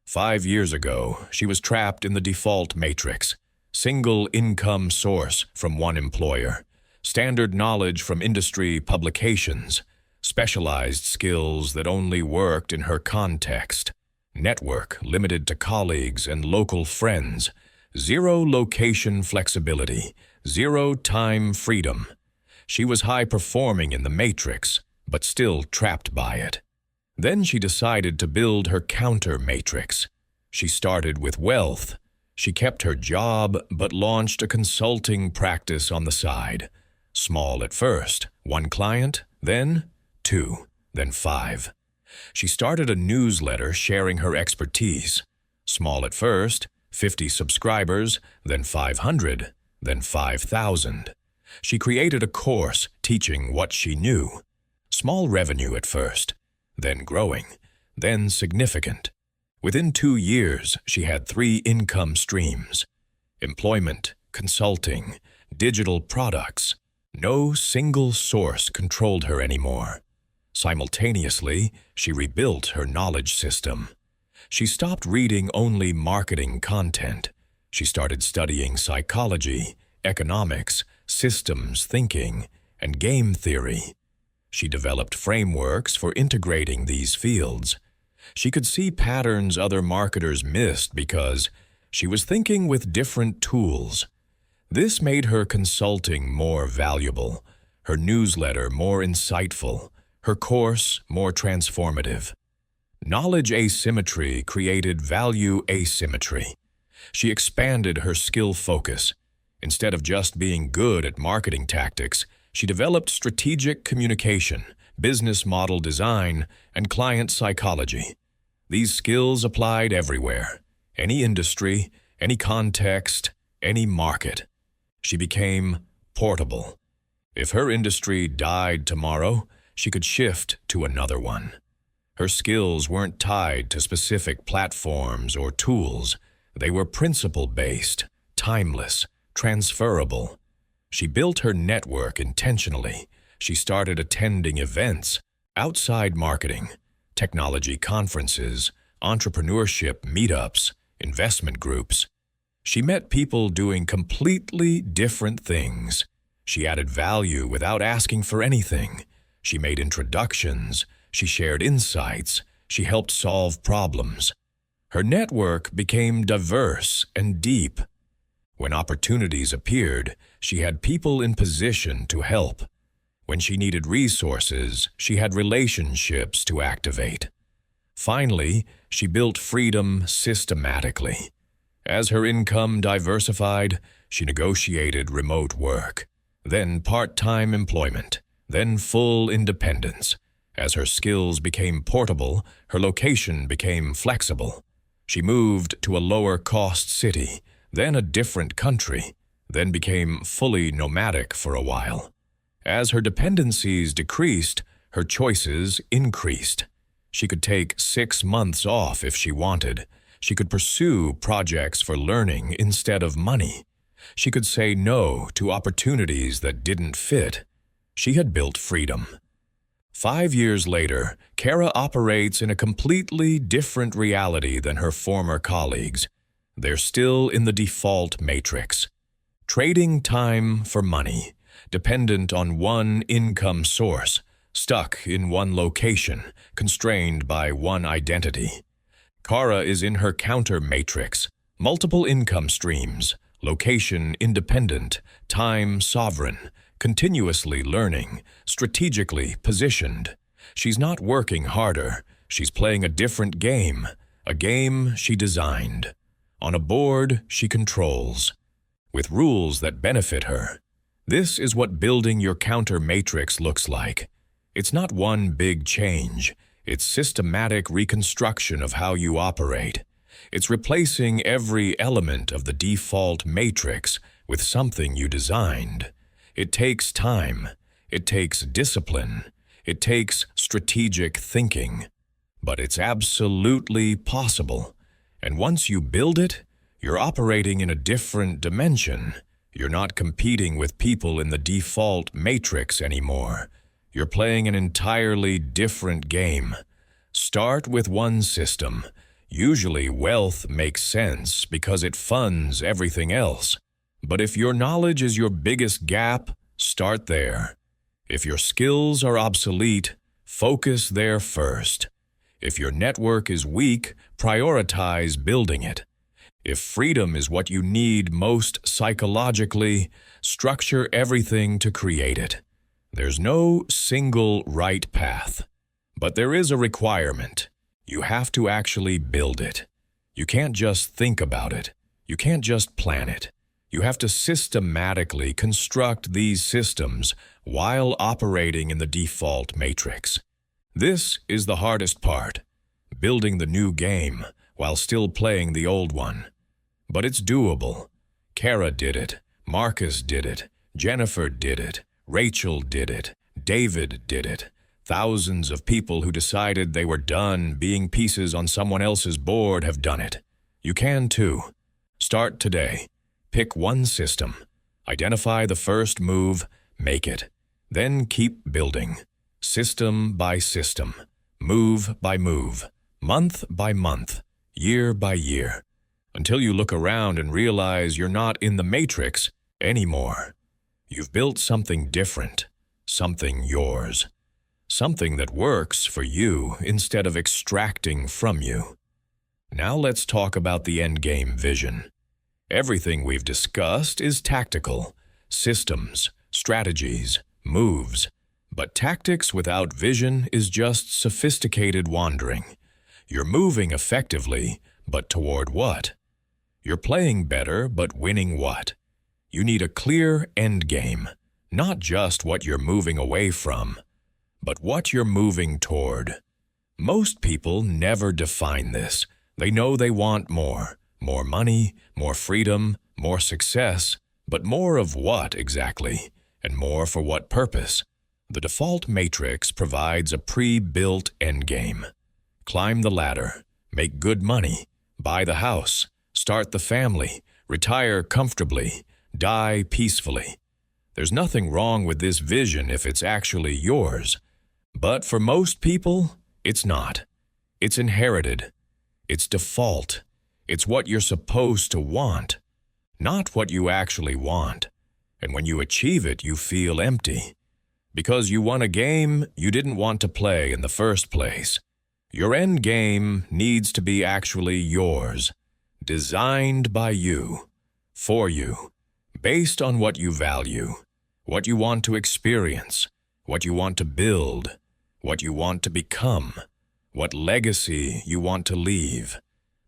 5 years ago, she was trapped in the default matrix. Single income source from one employer, standard knowledge from industry publications, specialized skills that only worked in her context, network limited to colleagues and local friends, 0 location flexibility, 0 time freedom. She was high-performing in the matrix, but still trapped by it. Then she decided to build her counter-matrix. She started with wealth. She kept her job, but launched a consulting practice on the side. Small at first, 1 client, then 2, then 5. She started a newsletter sharing her expertise. Small at first, 50 subscribers, then 500, then 5,000. She created a course teaching what she knew. Small revenue at first, then growing, then significant. Within 2 years, she had 3 income streams: employment, consulting, digital products. No single source controlled her anymore. Simultaneously, she rebuilt her knowledge system. She stopped reading only marketing content. She started studying psychology, economics, systems thinking, and game theory. She developed frameworks for integrating these fields. She could see patterns other marketers missed because she was thinking with different tools. This made her consulting more valuable, her newsletter more insightful, her course more transformative. Knowledge asymmetry created value asymmetry. She expanded her skill focus. Instead of just being good at marketing tactics, she developed strategic communication, business model design, and client psychology. These skills applied everywhere, any industry, any context, any market. She became portable. If her industry died tomorrow, she could shift to another one. Her skills weren't tied to specific platforms or tools. They were principle-based, timeless, transferable. She built her network intentionally. She started attending events, outside marketing, technology conferences, entrepreneurship meetups, investment groups. She met people doing completely different things. She added value without asking for anything. She made introductions. She shared insights. She helped solve problems. Her network became diverse and deep. When opportunities appeared, she had people in position to help. When she needed resources, she had relationships to activate. Finally, she built freedom systematically. As her income diversified, she negotiated remote work, then part-time employment, then full independence. As her skills became portable, her location became flexible. She moved to a lower-cost city, then a different country, then became fully nomadic for a while. As her dependencies decreased, her choices increased. She could take 6 months off if she wanted. She could pursue projects for learning instead of money. She could say no to opportunities that didn't fit. She had built freedom. 5 years later, Kara operates in a completely different reality than her former colleagues. They're still in the default matrix, trading time for money, dependent on one income source, stuck in one location, constrained by one identity. Kara is in her counter matrix, multiple income streams, location independent, time sovereign, continuously learning, strategically positioned. She's not working harder, she's playing a different game, a game she designed. On a board she controls, with rules that benefit her. This is what building your counter matrix looks like. It's not one big change, it's systematic reconstruction of how you operate. It's replacing every element of the default matrix with something you designed. It takes time, it takes discipline, it takes strategic thinking. But it's absolutely possible. And once you build it, you're operating in a different dimension. You're not competing with people in the default matrix anymore. You're playing an entirely different game. Start with one system. Usually wealth makes sense because it funds everything else. But if your knowledge is your biggest gap, start there. If your skills are obsolete, focus there first. If your network is weak, prioritize building it. If freedom is what you need most psychologically, structure everything to create it. There's no single right path, but there is a requirement. You have to actually build it. You can't just think about it. You can't just plan it. You have to systematically construct these systems while operating in the default matrix. This is the hardest part, building the new game while still playing the old one. But it's doable. Kara did it, Marcus did it, Jennifer did it, Rachel did it, David did it. Thousands of people who decided they were done being pieces on someone else's board have done it. You can too. Start today. Pick one system. Identify the first move, make it. Then keep building. System by system. Move by move. Month by month. Year by year. Until you look around and realize you're not in the matrix anymore. You've built something different. Something yours. Something that works for you instead of extracting from you. Now let's talk about the endgame vision. Everything we've discussed is tactical, systems, strategies, moves. But tactics without vision is just sophisticated wandering. You're moving effectively, but toward what? You're playing better, but winning what? You need a clear endgame, not just what you're moving away from, but what you're moving toward. Most people never define this. They know they want more money, more freedom, more success, but more of what exactly, and more for what purpose? The default matrix provides a pre-built endgame. Climb the ladder, make good money, buy the house, start the family, retire comfortably, die peacefully. There's nothing wrong with this vision if it's actually yours. But for most people, it's not. It's inherited. It's default. It's what you're supposed to want, not what you actually want. And when you achieve it, you feel empty. Because you won a game you didn't want to play in the first place. Your end game needs to be actually yours, designed by you, for you, based on what you value, what you want to experience, what you want to build, what you want to become, what legacy you want to leave.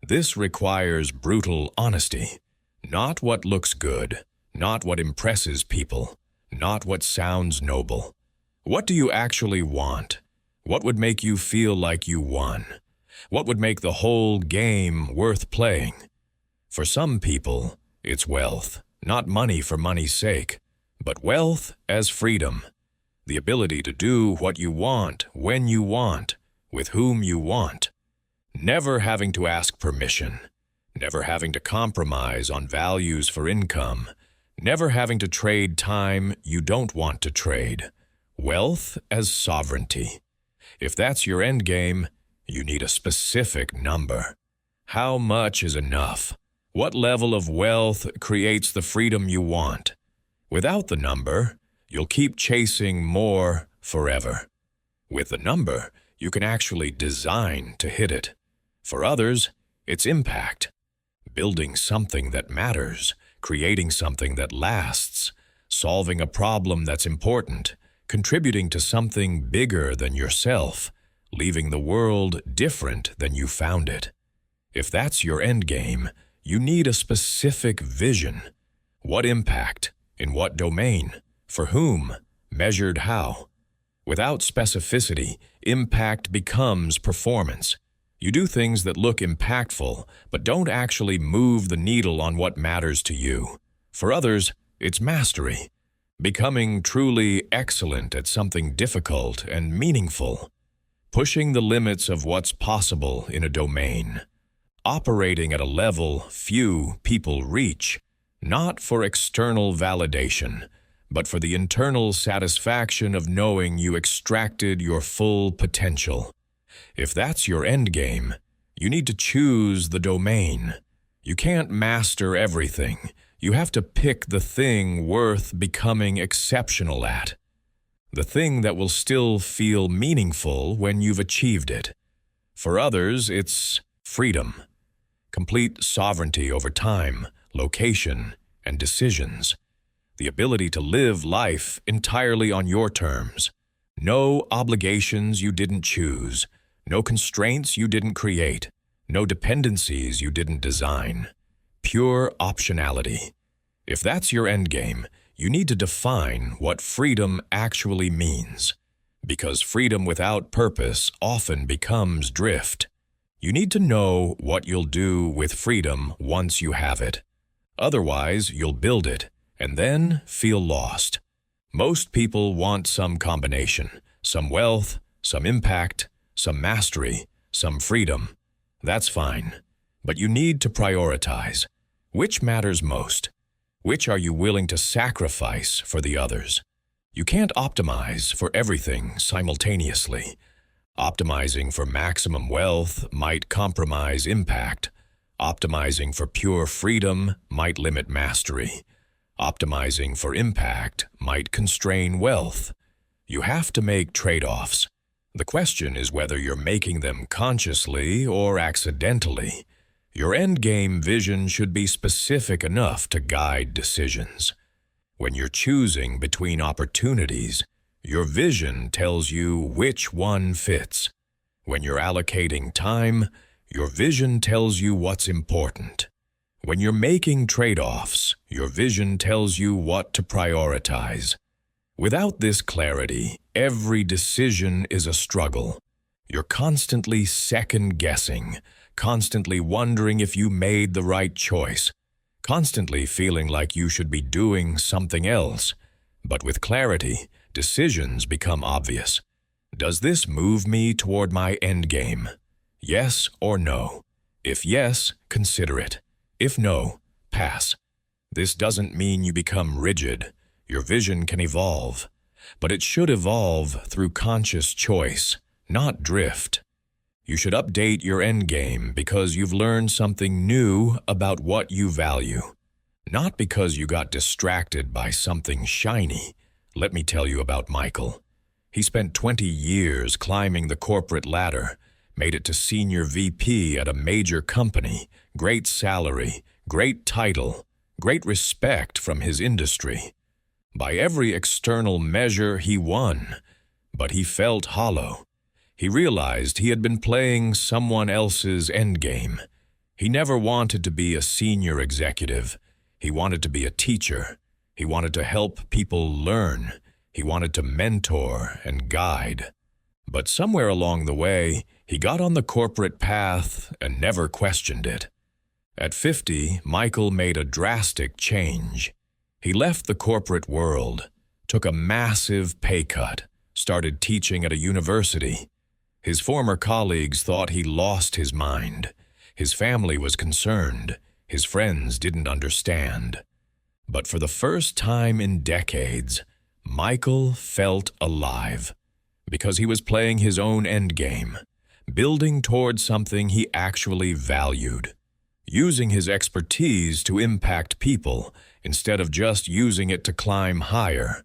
This requires brutal honesty. Not what looks good, not what impresses people, not what sounds noble. What do you actually want? What would make you feel like you won? What would make the whole game worth playing? For some people, it's wealth, not money for money's sake, but wealth as freedom. The ability to do what you want, when you want, with whom you want. Never having to ask permission. Never having to compromise on values for income. Never having to trade time you don't want to trade. Wealth as sovereignty. If that's your end game, you need a specific number. How much is enough? What level of wealth creates the freedom you want? Without the number, you'll keep chasing more forever. With the number, you can actually design to hit it. For others, it's impact. Building something that matters, creating something that lasts, solving a problem that's important, contributing to something bigger than yourself, leaving the world different than you found it. If that's your end game, you need a specific vision. What impact? In what domain? For whom? Measured how? Without specificity, impact becomes performance. You do things that look impactful, but don't actually move the needle on what matters to you. For others, it's mastery. Becoming truly excellent at something difficult and meaningful. Pushing the limits of what's possible in a domain. Operating at a level few people reach, not for external validation, but for the internal satisfaction of knowing you extracted your full potential. If that's your end game, you need to choose the domain. You can't master everything. You have to pick the thing worth becoming exceptional at. The thing that will still feel meaningful when you've achieved it. For others, it's freedom. Complete sovereignty over time, location, and decisions. The ability to live life entirely on your terms. No obligations you didn't choose. No constraints you didn't create. No dependencies you didn't design. Pure optionality. If that's your endgame, you need to define what freedom actually means. Because freedom without purpose often becomes drift. You need to know what you'll do with freedom once you have it. Otherwise, you'll build it, and then feel lost. Most people want some combination, some wealth, some impact, some mastery, some freedom. That's fine, but you need to prioritize. Which matters most? Which are you willing to sacrifice for the others? You can't optimize for everything simultaneously. Optimizing for maximum wealth might compromise impact. Optimizing for pure freedom might limit mastery. Optimizing for impact might constrain wealth. You have to make trade-offs. The question is whether you're making them consciously or accidentally. Your endgame vision should be specific enough to guide decisions. When you're choosing between opportunities, your vision tells you which one fits. When you're allocating time, your vision tells you what's important. When you're making trade-offs, your vision tells you what to prioritize. Without this clarity, every decision is a struggle. You're constantly second-guessing, constantly wondering if you made the right choice, constantly feeling like you should be doing something else. But with clarity, decisions become obvious. Does this move me toward my endgame? Yes or no? If yes, consider it. If no, pass. This doesn't mean you become rigid. Your vision can evolve, but it should evolve through conscious choice, not drift. You should update your endgame because you've learned something new about what you value, not because you got distracted by something shiny. Let me tell you about Michael. He spent 20 years climbing the corporate ladder, made it to senior VP at a major company, great salary, great title, great respect from his industry. By every external measure, he won, but he felt hollow. He realized he had been playing someone else's endgame. He never wanted to be a senior executive. He wanted to be a teacher. He wanted to help people learn. He wanted to mentor and guide. But somewhere along the way, he got on the corporate path and never questioned it. At 50, Michael made a drastic change. He left the corporate world, took a massive pay cut, started teaching at a university. His former colleagues thought he lost his mind. His family was concerned. His friends didn't understand. But for the first time in decades, Michael felt alive because he was playing his own endgame, building toward something he actually valued, using his expertise to impact people instead of just using it to climb higher.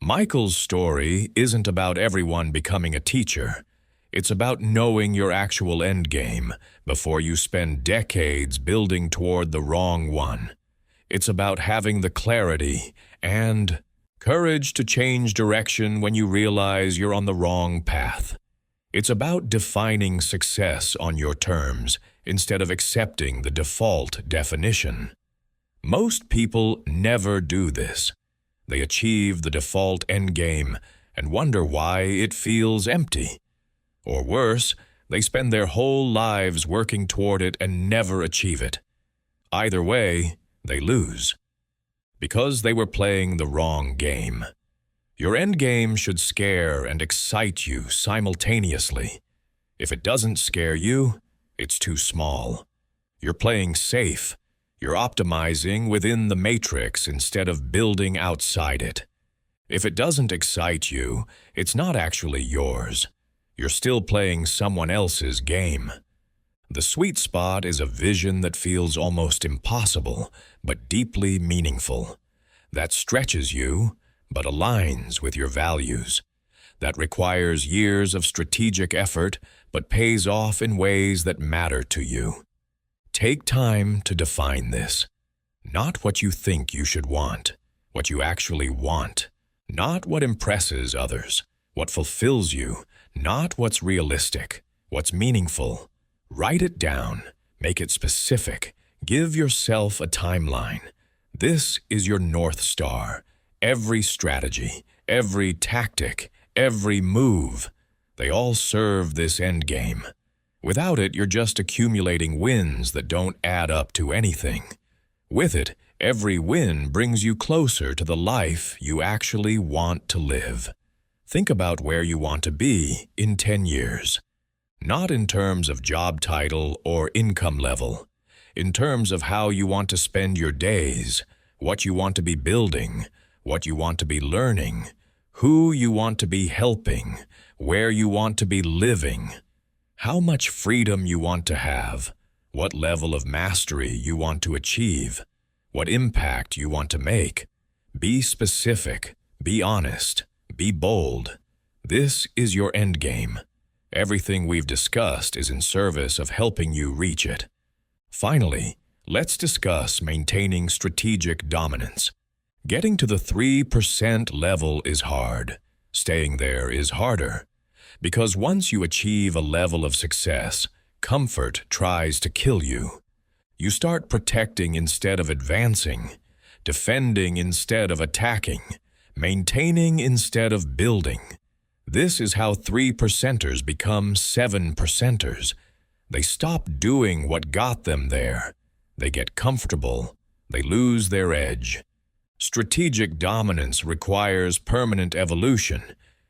Michael's story isn't about everyone becoming a teacher. It's about knowing your actual endgame before you spend decades building toward the wrong one. It's about having the clarity and courage to change direction when you realize you're on the wrong path. It's about defining success on your terms instead of accepting the default definition. Most people never do this. They achieve the default endgame and wonder why it feels empty. Or worse, they spend their whole lives working toward it and never achieve it. Either way, they lose. Because they were playing the wrong game. Your endgame should scare and excite you simultaneously. If it doesn't scare you, it's too small. You're playing safe. You're optimizing within the matrix instead of building outside it. If it doesn't excite you, it's not actually yours. You're still playing someone else's game. The sweet spot is a vision that feels almost impossible, but deeply meaningful. That stretches you, but aligns with your values. That requires years of strategic effort, but pays off in ways that matter to you. Take time to define this. Not what you think you should want, what you actually want. Not what impresses others, what fulfills you. Not what's realistic, what's meaningful. Write it down, make it specific, give yourself a timeline. This is your North Star. Every strategy, every tactic, every move, they all serve this endgame. Without it, you're just accumulating wins that don't add up to anything. With it, every win brings you closer to the life you actually want to live. Think about where you want to be in 10 years. Not in terms of job title or income level. In terms of how you want to spend your days, what you want to be building, what you want to be learning, who you want to be helping, where you want to be living, how much freedom you want to have, what level of mastery you want to achieve, what impact you want to make. Be specific, be honest. Be bold. This is your endgame. Everything we've discussed is in service of helping you reach it. Finally, let's discuss maintaining strategic dominance. Getting to the 3% level is hard. Staying there is harder. Because once you achieve a level of success, comfort tries to kill you. You start protecting instead of advancing, defending instead of attacking, maintaining instead of building. This is how 3%ers become 7%ers. They stop doing what got them there. They get comfortable. They lose their edge. Strategic dominance requires permanent evolution.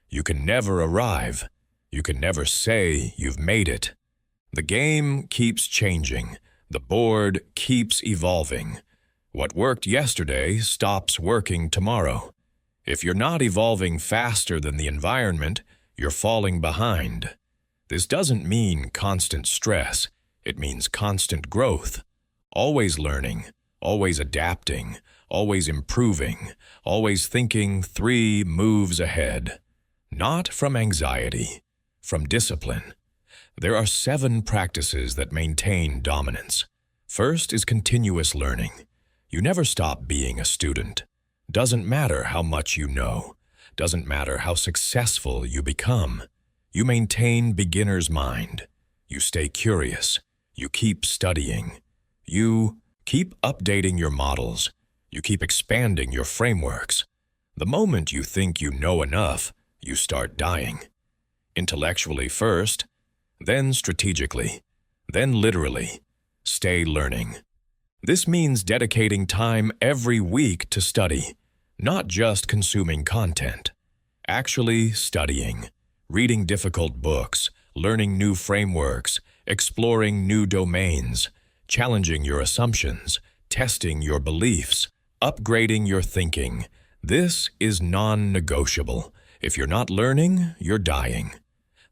You can never arrive. You can never say you've made it. The game keeps changing. The board keeps evolving. What worked yesterday stops working tomorrow. If you're not evolving faster than the environment, you're falling behind. This doesn't mean constant stress. It means constant growth. Always learning, always adapting, always improving, always thinking 3 moves ahead. Not from anxiety, from discipline. There are 7 practices that maintain dominance. First is continuous learning. You never stop being a student. Doesn't matter how much you know. Doesn't matter how successful you become. You maintain beginner's mind. You stay curious. You keep studying. You keep updating your models. You keep expanding your frameworks. The moment you think you know enough, you start dying. Intellectually first, then strategically, then literally. Stay learning. This means dedicating time every week to study, not just consuming content. Actually studying, reading difficult books, learning new frameworks, exploring new domains, challenging your assumptions, testing your beliefs, upgrading your thinking. This is non-negotiable. If you're not learning, you're dying.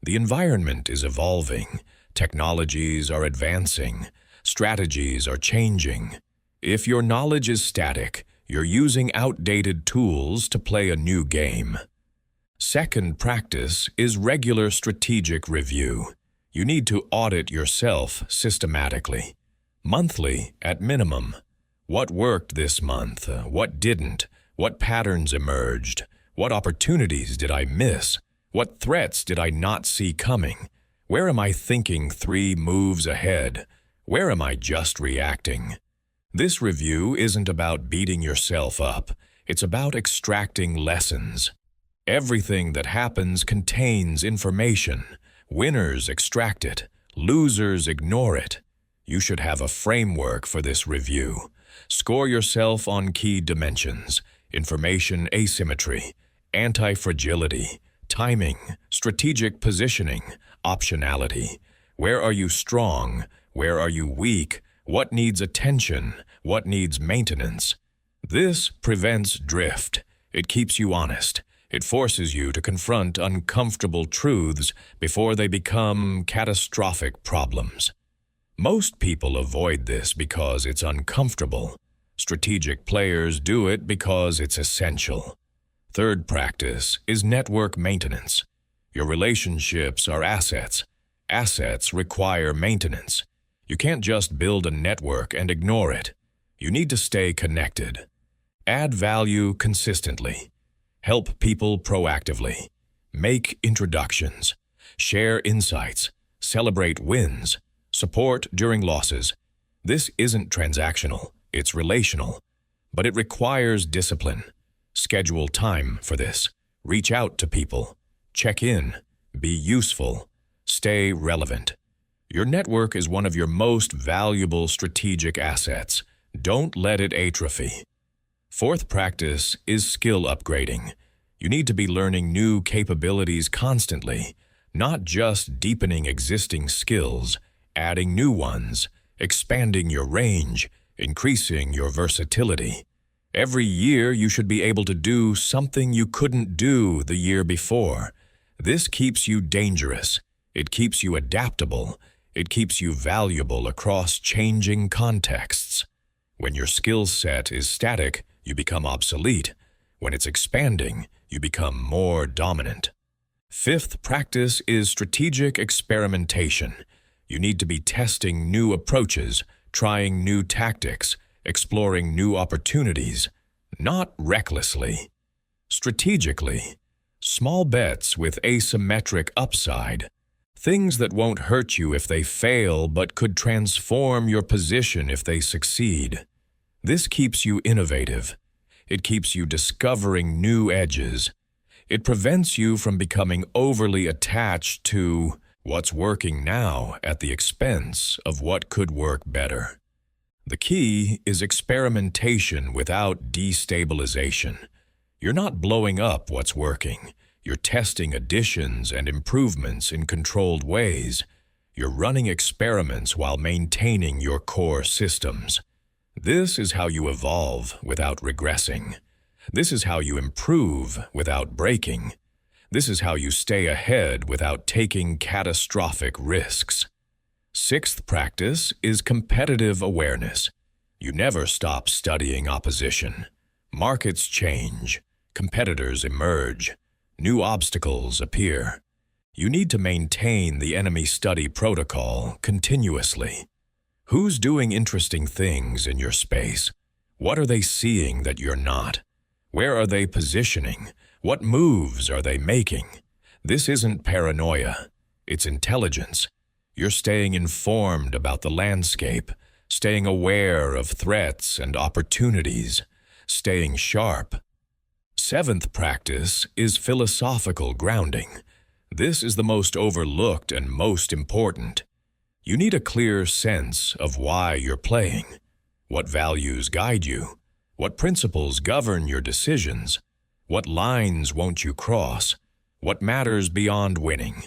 The environment is evolving. Technologies are advancing. Strategies are changing. If your knowledge is static, you're using outdated tools to play a new game. Second practice is regular strategic review. You need to audit yourself systematically. Monthly, at minimum. What worked this month? What didn't? What patterns emerged? What opportunities did I miss? What threats did I not see coming? Where am I thinking 3 moves ahead? Where am I just reacting? This review isn't about beating yourself up. It's about extracting lessons. Everything that happens contains information. Winners extract it. Losers ignore it. You should have a framework for this review. Score yourself on key dimensions: information asymmetry, anti-fragility, timing, strategic positioning, optionality. Where are you strong? Where are you weak? What needs attention? What needs maintenance? This prevents drift. It keeps you honest. It forces you to confront uncomfortable truths before they become catastrophic problems. Most people avoid this because it's uncomfortable. Strategic players do it because it's essential. Third practice is network maintenance. Your relationships are assets. Assets require maintenance. You can't just build a network and ignore it. You need to stay connected. Add value consistently. Help people proactively. Make introductions. Share insights. Celebrate wins. Support during losses. This isn't transactional, it's relational. But it requires discipline. Schedule time for this. Reach out to people. Check in. Be useful. Stay relevant. Your network is one of your most valuable strategic assets. Don't let it atrophy. Fourth practice is skill upgrading. You need to be learning new capabilities constantly, not just deepening existing skills, adding new ones, expanding your range, increasing your versatility. Every year you should be able to do something you couldn't do the year before. This keeps you dangerous. It keeps you adaptable. It keeps you valuable across changing contexts. When your skill set is static, you become obsolete. When it's expanding, you become more dominant. Fifth practice is strategic experimentation. You need to be testing new approaches, trying new tactics, exploring new opportunities, not recklessly. Strategically, small bets with asymmetric upside. Things that won't hurt you if they fail but could transform your position if they succeed. This keeps you innovative. It keeps you discovering new edges. It prevents you from becoming overly attached to what's working now at the expense of what could work better. The key is experimentation without destabilization. You're not blowing up what's working. You're testing additions and improvements in controlled ways. You're running experiments while maintaining your core systems. This is how you evolve without regressing. This is how you improve without breaking. This is how you stay ahead without taking catastrophic risks. Sixth practice is competitive awareness. You never stop studying opposition. Markets change. Competitors emerge. New obstacles appear. You need to maintain the enemy study protocol continuously. Who's doing interesting things in your space? What are they seeing that you're not? Where are they positioning? What moves are they making? This isn't paranoia. It's intelligence. You're staying informed about the landscape, staying aware of threats and opportunities, staying sharp. Seventh practice is philosophical grounding. This is the most overlooked and most important. You need a clear sense of why you're playing. What values guide you? What principles govern your decisions? What lines won't you cross? What matters beyond winning?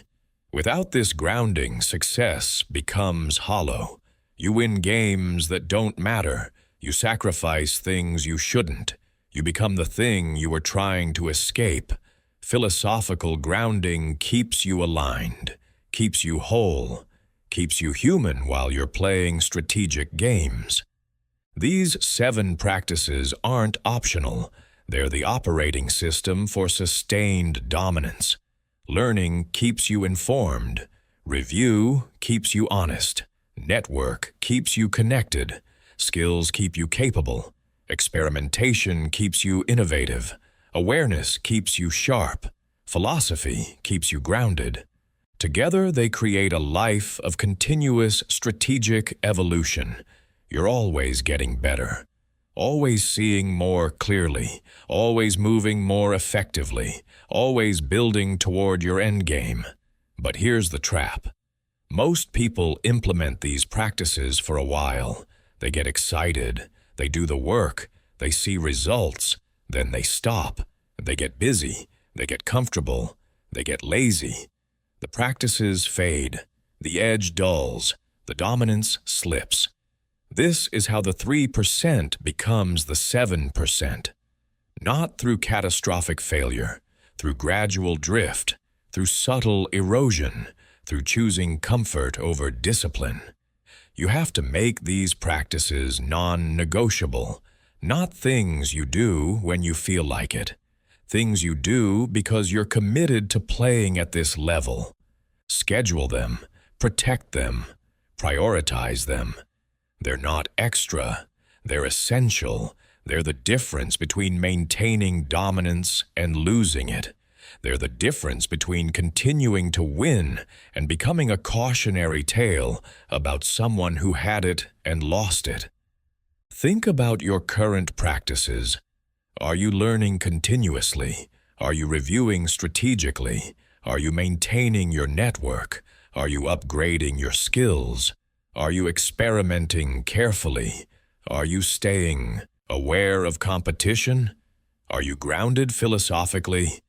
Without this grounding, success becomes hollow. You win games that don't matter. You sacrifice things you shouldn't. You become the thing you were trying to escape. Philosophical grounding keeps you aligned, keeps you whole, keeps you human while you're playing strategic games. These 7 practices aren't optional. They're the operating system for sustained dominance. Learning keeps you informed. Review keeps you honest. Network keeps you connected. Skills keep you capable. Experimentation keeps you innovative. Awareness keeps you sharp. Philosophy keeps you grounded. Together, they create a life of continuous strategic evolution. You're always getting better, always seeing more clearly, always moving more effectively, always building toward your endgame. But here's the trap. Most people implement these practices for a while. They get excited, they do the work, they see results, then they stop. They get busy, they get comfortable, they get lazy. The practices fade, the edge dulls, the dominance slips. This is how the 3% becomes the 7%. Not through catastrophic failure, through gradual drift, through subtle erosion, through choosing comfort over discipline. You have to make these practices non-negotiable, not things you do when you feel like it. Things you do because you're committed to playing at this level. Schedule them, protect them, prioritize them. They're not extra, they're essential. They're the difference between maintaining dominance and losing it. They're the difference between continuing to win and becoming a cautionary tale about someone who had it and lost it. Think about your current practices. Are you learning continuously? Are you reviewing strategically? Are you maintaining your network? Are you upgrading your skills? Are you experimenting carefully? Are you staying aware of competition? Are you grounded philosophically?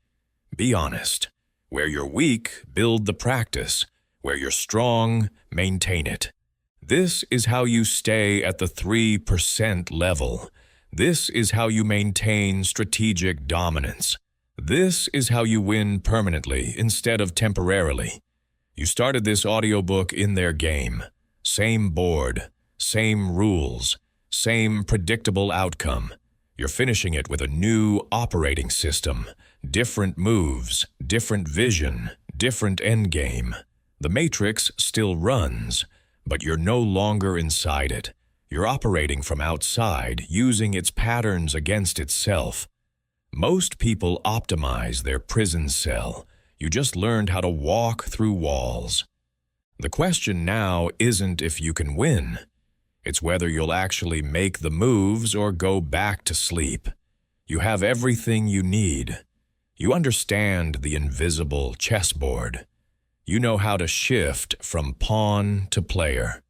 Be honest. Where you're weak, build the practice. Where you're strong, maintain it. This is how you stay at the 3% level. This is how you maintain strategic dominance. This is how you win permanently instead of temporarily. You started this audiobook in their game. Same board, same rules, same predictable outcome. You're finishing it with a new operating system, different moves, different vision, different endgame. The matrix still runs, but you're no longer inside it. You're operating from outside, using its patterns against itself. Most people optimize their prison cell. You just learned how to walk through walls. The question now isn't if you can win. It's whether you'll actually make the moves or go back to sleep. You have everything you need. You understand the invisible chessboard. You know how to shift from pawn to player.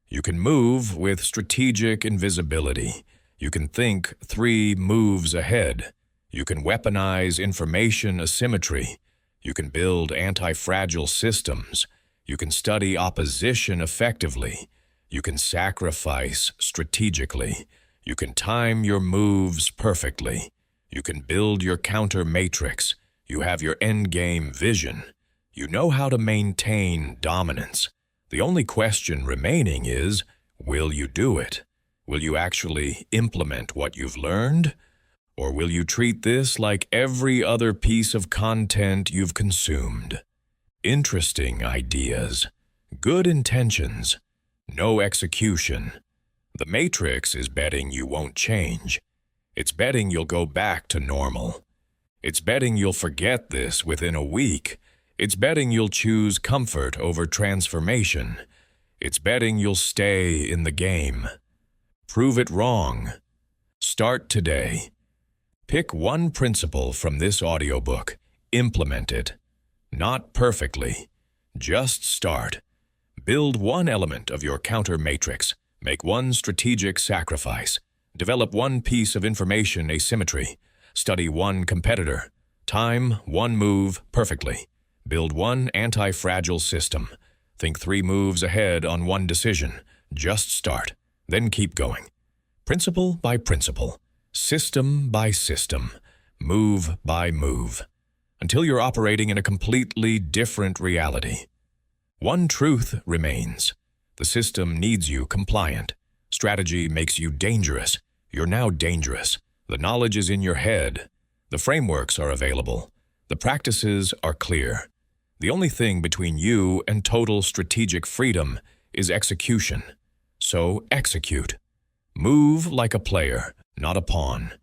You can move with strategic invisibility. You can think 3 moves ahead. You can weaponize information asymmetry. You can build anti-fragile systems. You can study opposition effectively. You can sacrifice strategically. You can time your moves perfectly. You can build your counter matrix. You have your endgame vision. You know how to maintain dominance. The only question remaining is, will you do it? Will you actually implement what you've learned? Or will you treat this like every other piece of content you've consumed? Interesting ideas, good intentions, no execution. The Matrix is betting you won't change. It's betting you'll go back to normal. It's betting you'll forget this within a week. It's betting you'll choose comfort over transformation. It's betting you'll stay in the game. Prove it wrong. Start today. Pick one principle from this audiobook. Implement it. Not perfectly. Just start. Build one element of your counter matrix. Make one strategic sacrifice. Develop one piece of information asymmetry. Study one competitor. Time one move perfectly. Build one anti-fragile system. Think 3 moves ahead on one decision. Just start. Then keep going. Principle by principle. System by system. Move by move. Until you're operating in a completely different reality. One truth remains. The system needs you compliant. Strategy makes you dangerous. You're now dangerous. The knowledge is in your head. The frameworks are available. The practices are clear. The only thing between you and total strategic freedom is execution. So execute. Move like a player, not a pawn.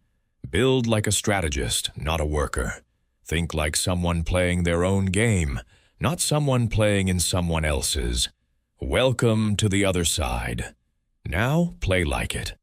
Build like a strategist, not a worker. Think like someone playing their own game, not someone playing in someone else's. Welcome to the other side. Now play like it.